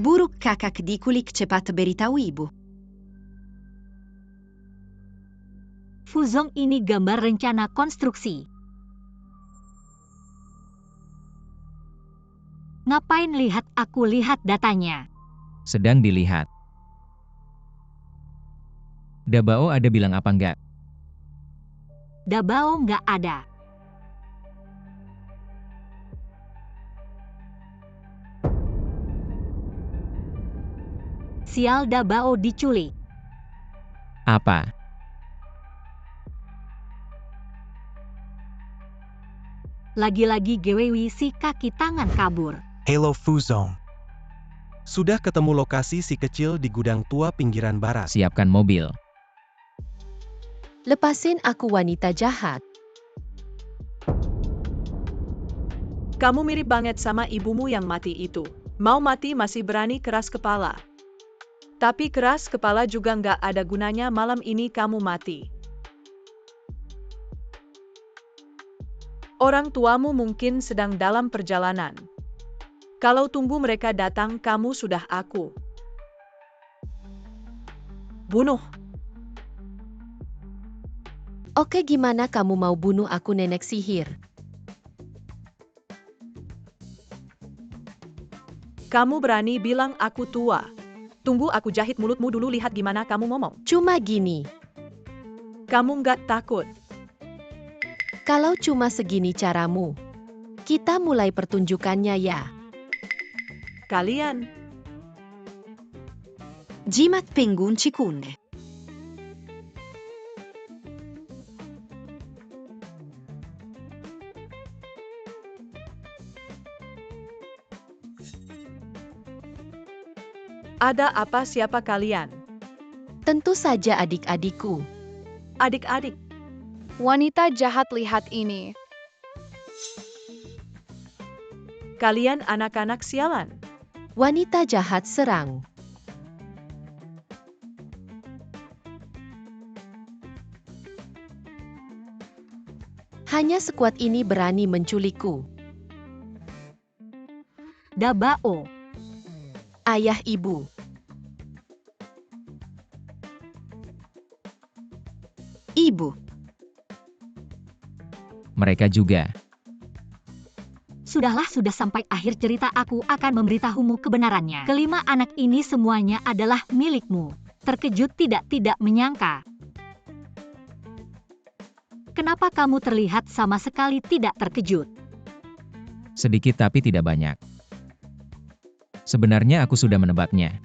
Buruk kakak dikulik cepat beritahu ibu.
Fuzong, ini gambar rencana konstruksi. Ngapain lihat, aku lihat datanya.
Sedang dilihat. Dabao ada bilang apa nggak?
Dabao nggak ada. Sial, Dabao diculik.
Apa?
Lagi-lagi Gewewi si kaki tangan kabur.
Hello Fuzong.
Sudah ketemu lokasi si kecil di gudang tua pinggiran barat.
Siapkan mobil.
Lepasin aku, wanita jahat.
Kamu mirip banget sama ibumu yang mati itu. Mau mati masih berani keras kepala. Tapi keras kepala juga nggak ada gunanya, malam ini kamu mati. Orang tuamu mungkin sedang dalam perjalanan. Kalau tunggu mereka datang, kamu sudah aku bunuh.
Oke, gimana kamu mau bunuh aku, nenek sihir?
Kamu berani bilang aku tua? Tunggu aku jahit mulutmu dulu, lihat gimana kamu ngomong.
Cuma gini.
Kamu nggak takut?
Kalau cuma segini caramu, kita mulai pertunjukannya ya.
Kalian.
Jimat Pengun Cikunde.
Ada apa, siapa kalian?
Tentu saja adik-adikku.
Adik-adik.
Wanita jahat, lihat ini.
Kalian anak-anak sialan.
Wanita jahat serang. Hanya sekuat ini berani menculikku.
Dabao.
Ayah ibu.
Ibu.
Mereka juga.
Sudahlah, sudah sampai akhir cerita. Aku akan memberitahumu kebenarannya. Kelima anak ini semuanya adalah milikmu. Terkejut tidak menyangka. Kenapa kamu terlihat sama sekali tidak terkejut?
Sedikit tapi tidak banyak. Sebenarnya aku sudah menebaknya.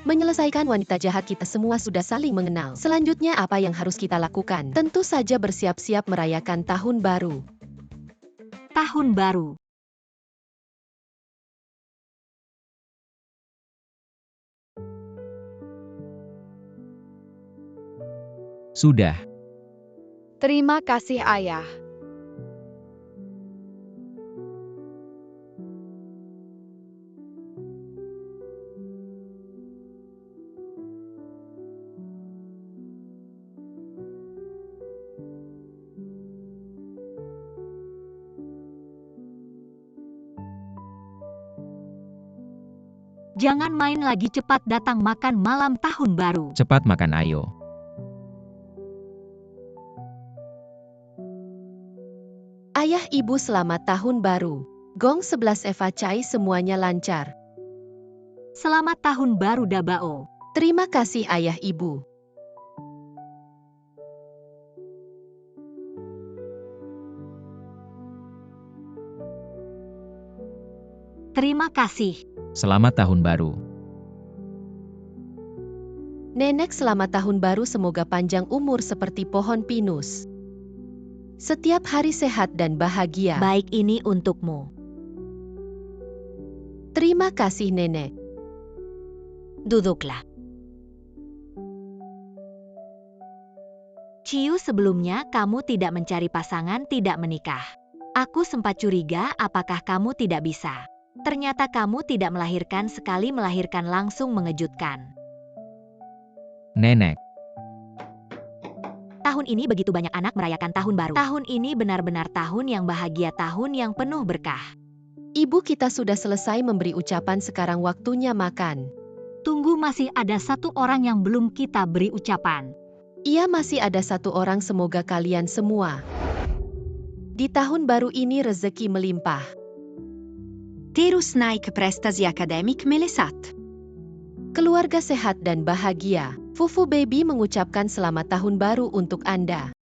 Menyelesaikan wanita jahat, kita semua sudah saling mengenal. Selanjutnya apa yang harus kita lakukan? Tentu saja bersiap-siap merayakan tahun baru.
Tahun baru.
Sudah.
Terima kasih ayah.
Jangan main lagi, cepat datang makan malam tahun baru.
Cepat makan ayo.
Ayah ibu selamat tahun baru. Gong 11 Eva Chai, semuanya lancar.
Selamat tahun baru Dabao.
Terima kasih ayah ibu.
Terima kasih.
Selamat tahun baru.
Nenek selamat tahun baru, semoga panjang umur seperti pohon pinus. Setiap hari sehat dan bahagia.
Baik, ini untukmu.
Terima kasih nenek.
Duduklah. Ciu, sebelumnya kamu tidak mencari pasangan, tidak menikah. Aku sempat curiga apakah kamu tidak bisa. Ternyata kamu tidak melahirkan, sekali melahirkan langsung mengejutkan.
Nenek.
Tahun ini begitu banyak anak merayakan tahun baru. Tahun ini benar-benar tahun yang bahagia, tahun yang penuh berkah.
Ibu, kita sudah selesai memberi ucapan, sekarang waktunya makan.
Tunggu, masih ada satu orang yang belum kita beri ucapan.
Iya, masih ada satu orang, semoga kalian semua di tahun baru ini rezeki melimpah.
Terus naik prestasi akademik melesat.
Keluarga sehat dan bahagia. Fufu Baby mengucapkan selamat tahun baru untuk Anda.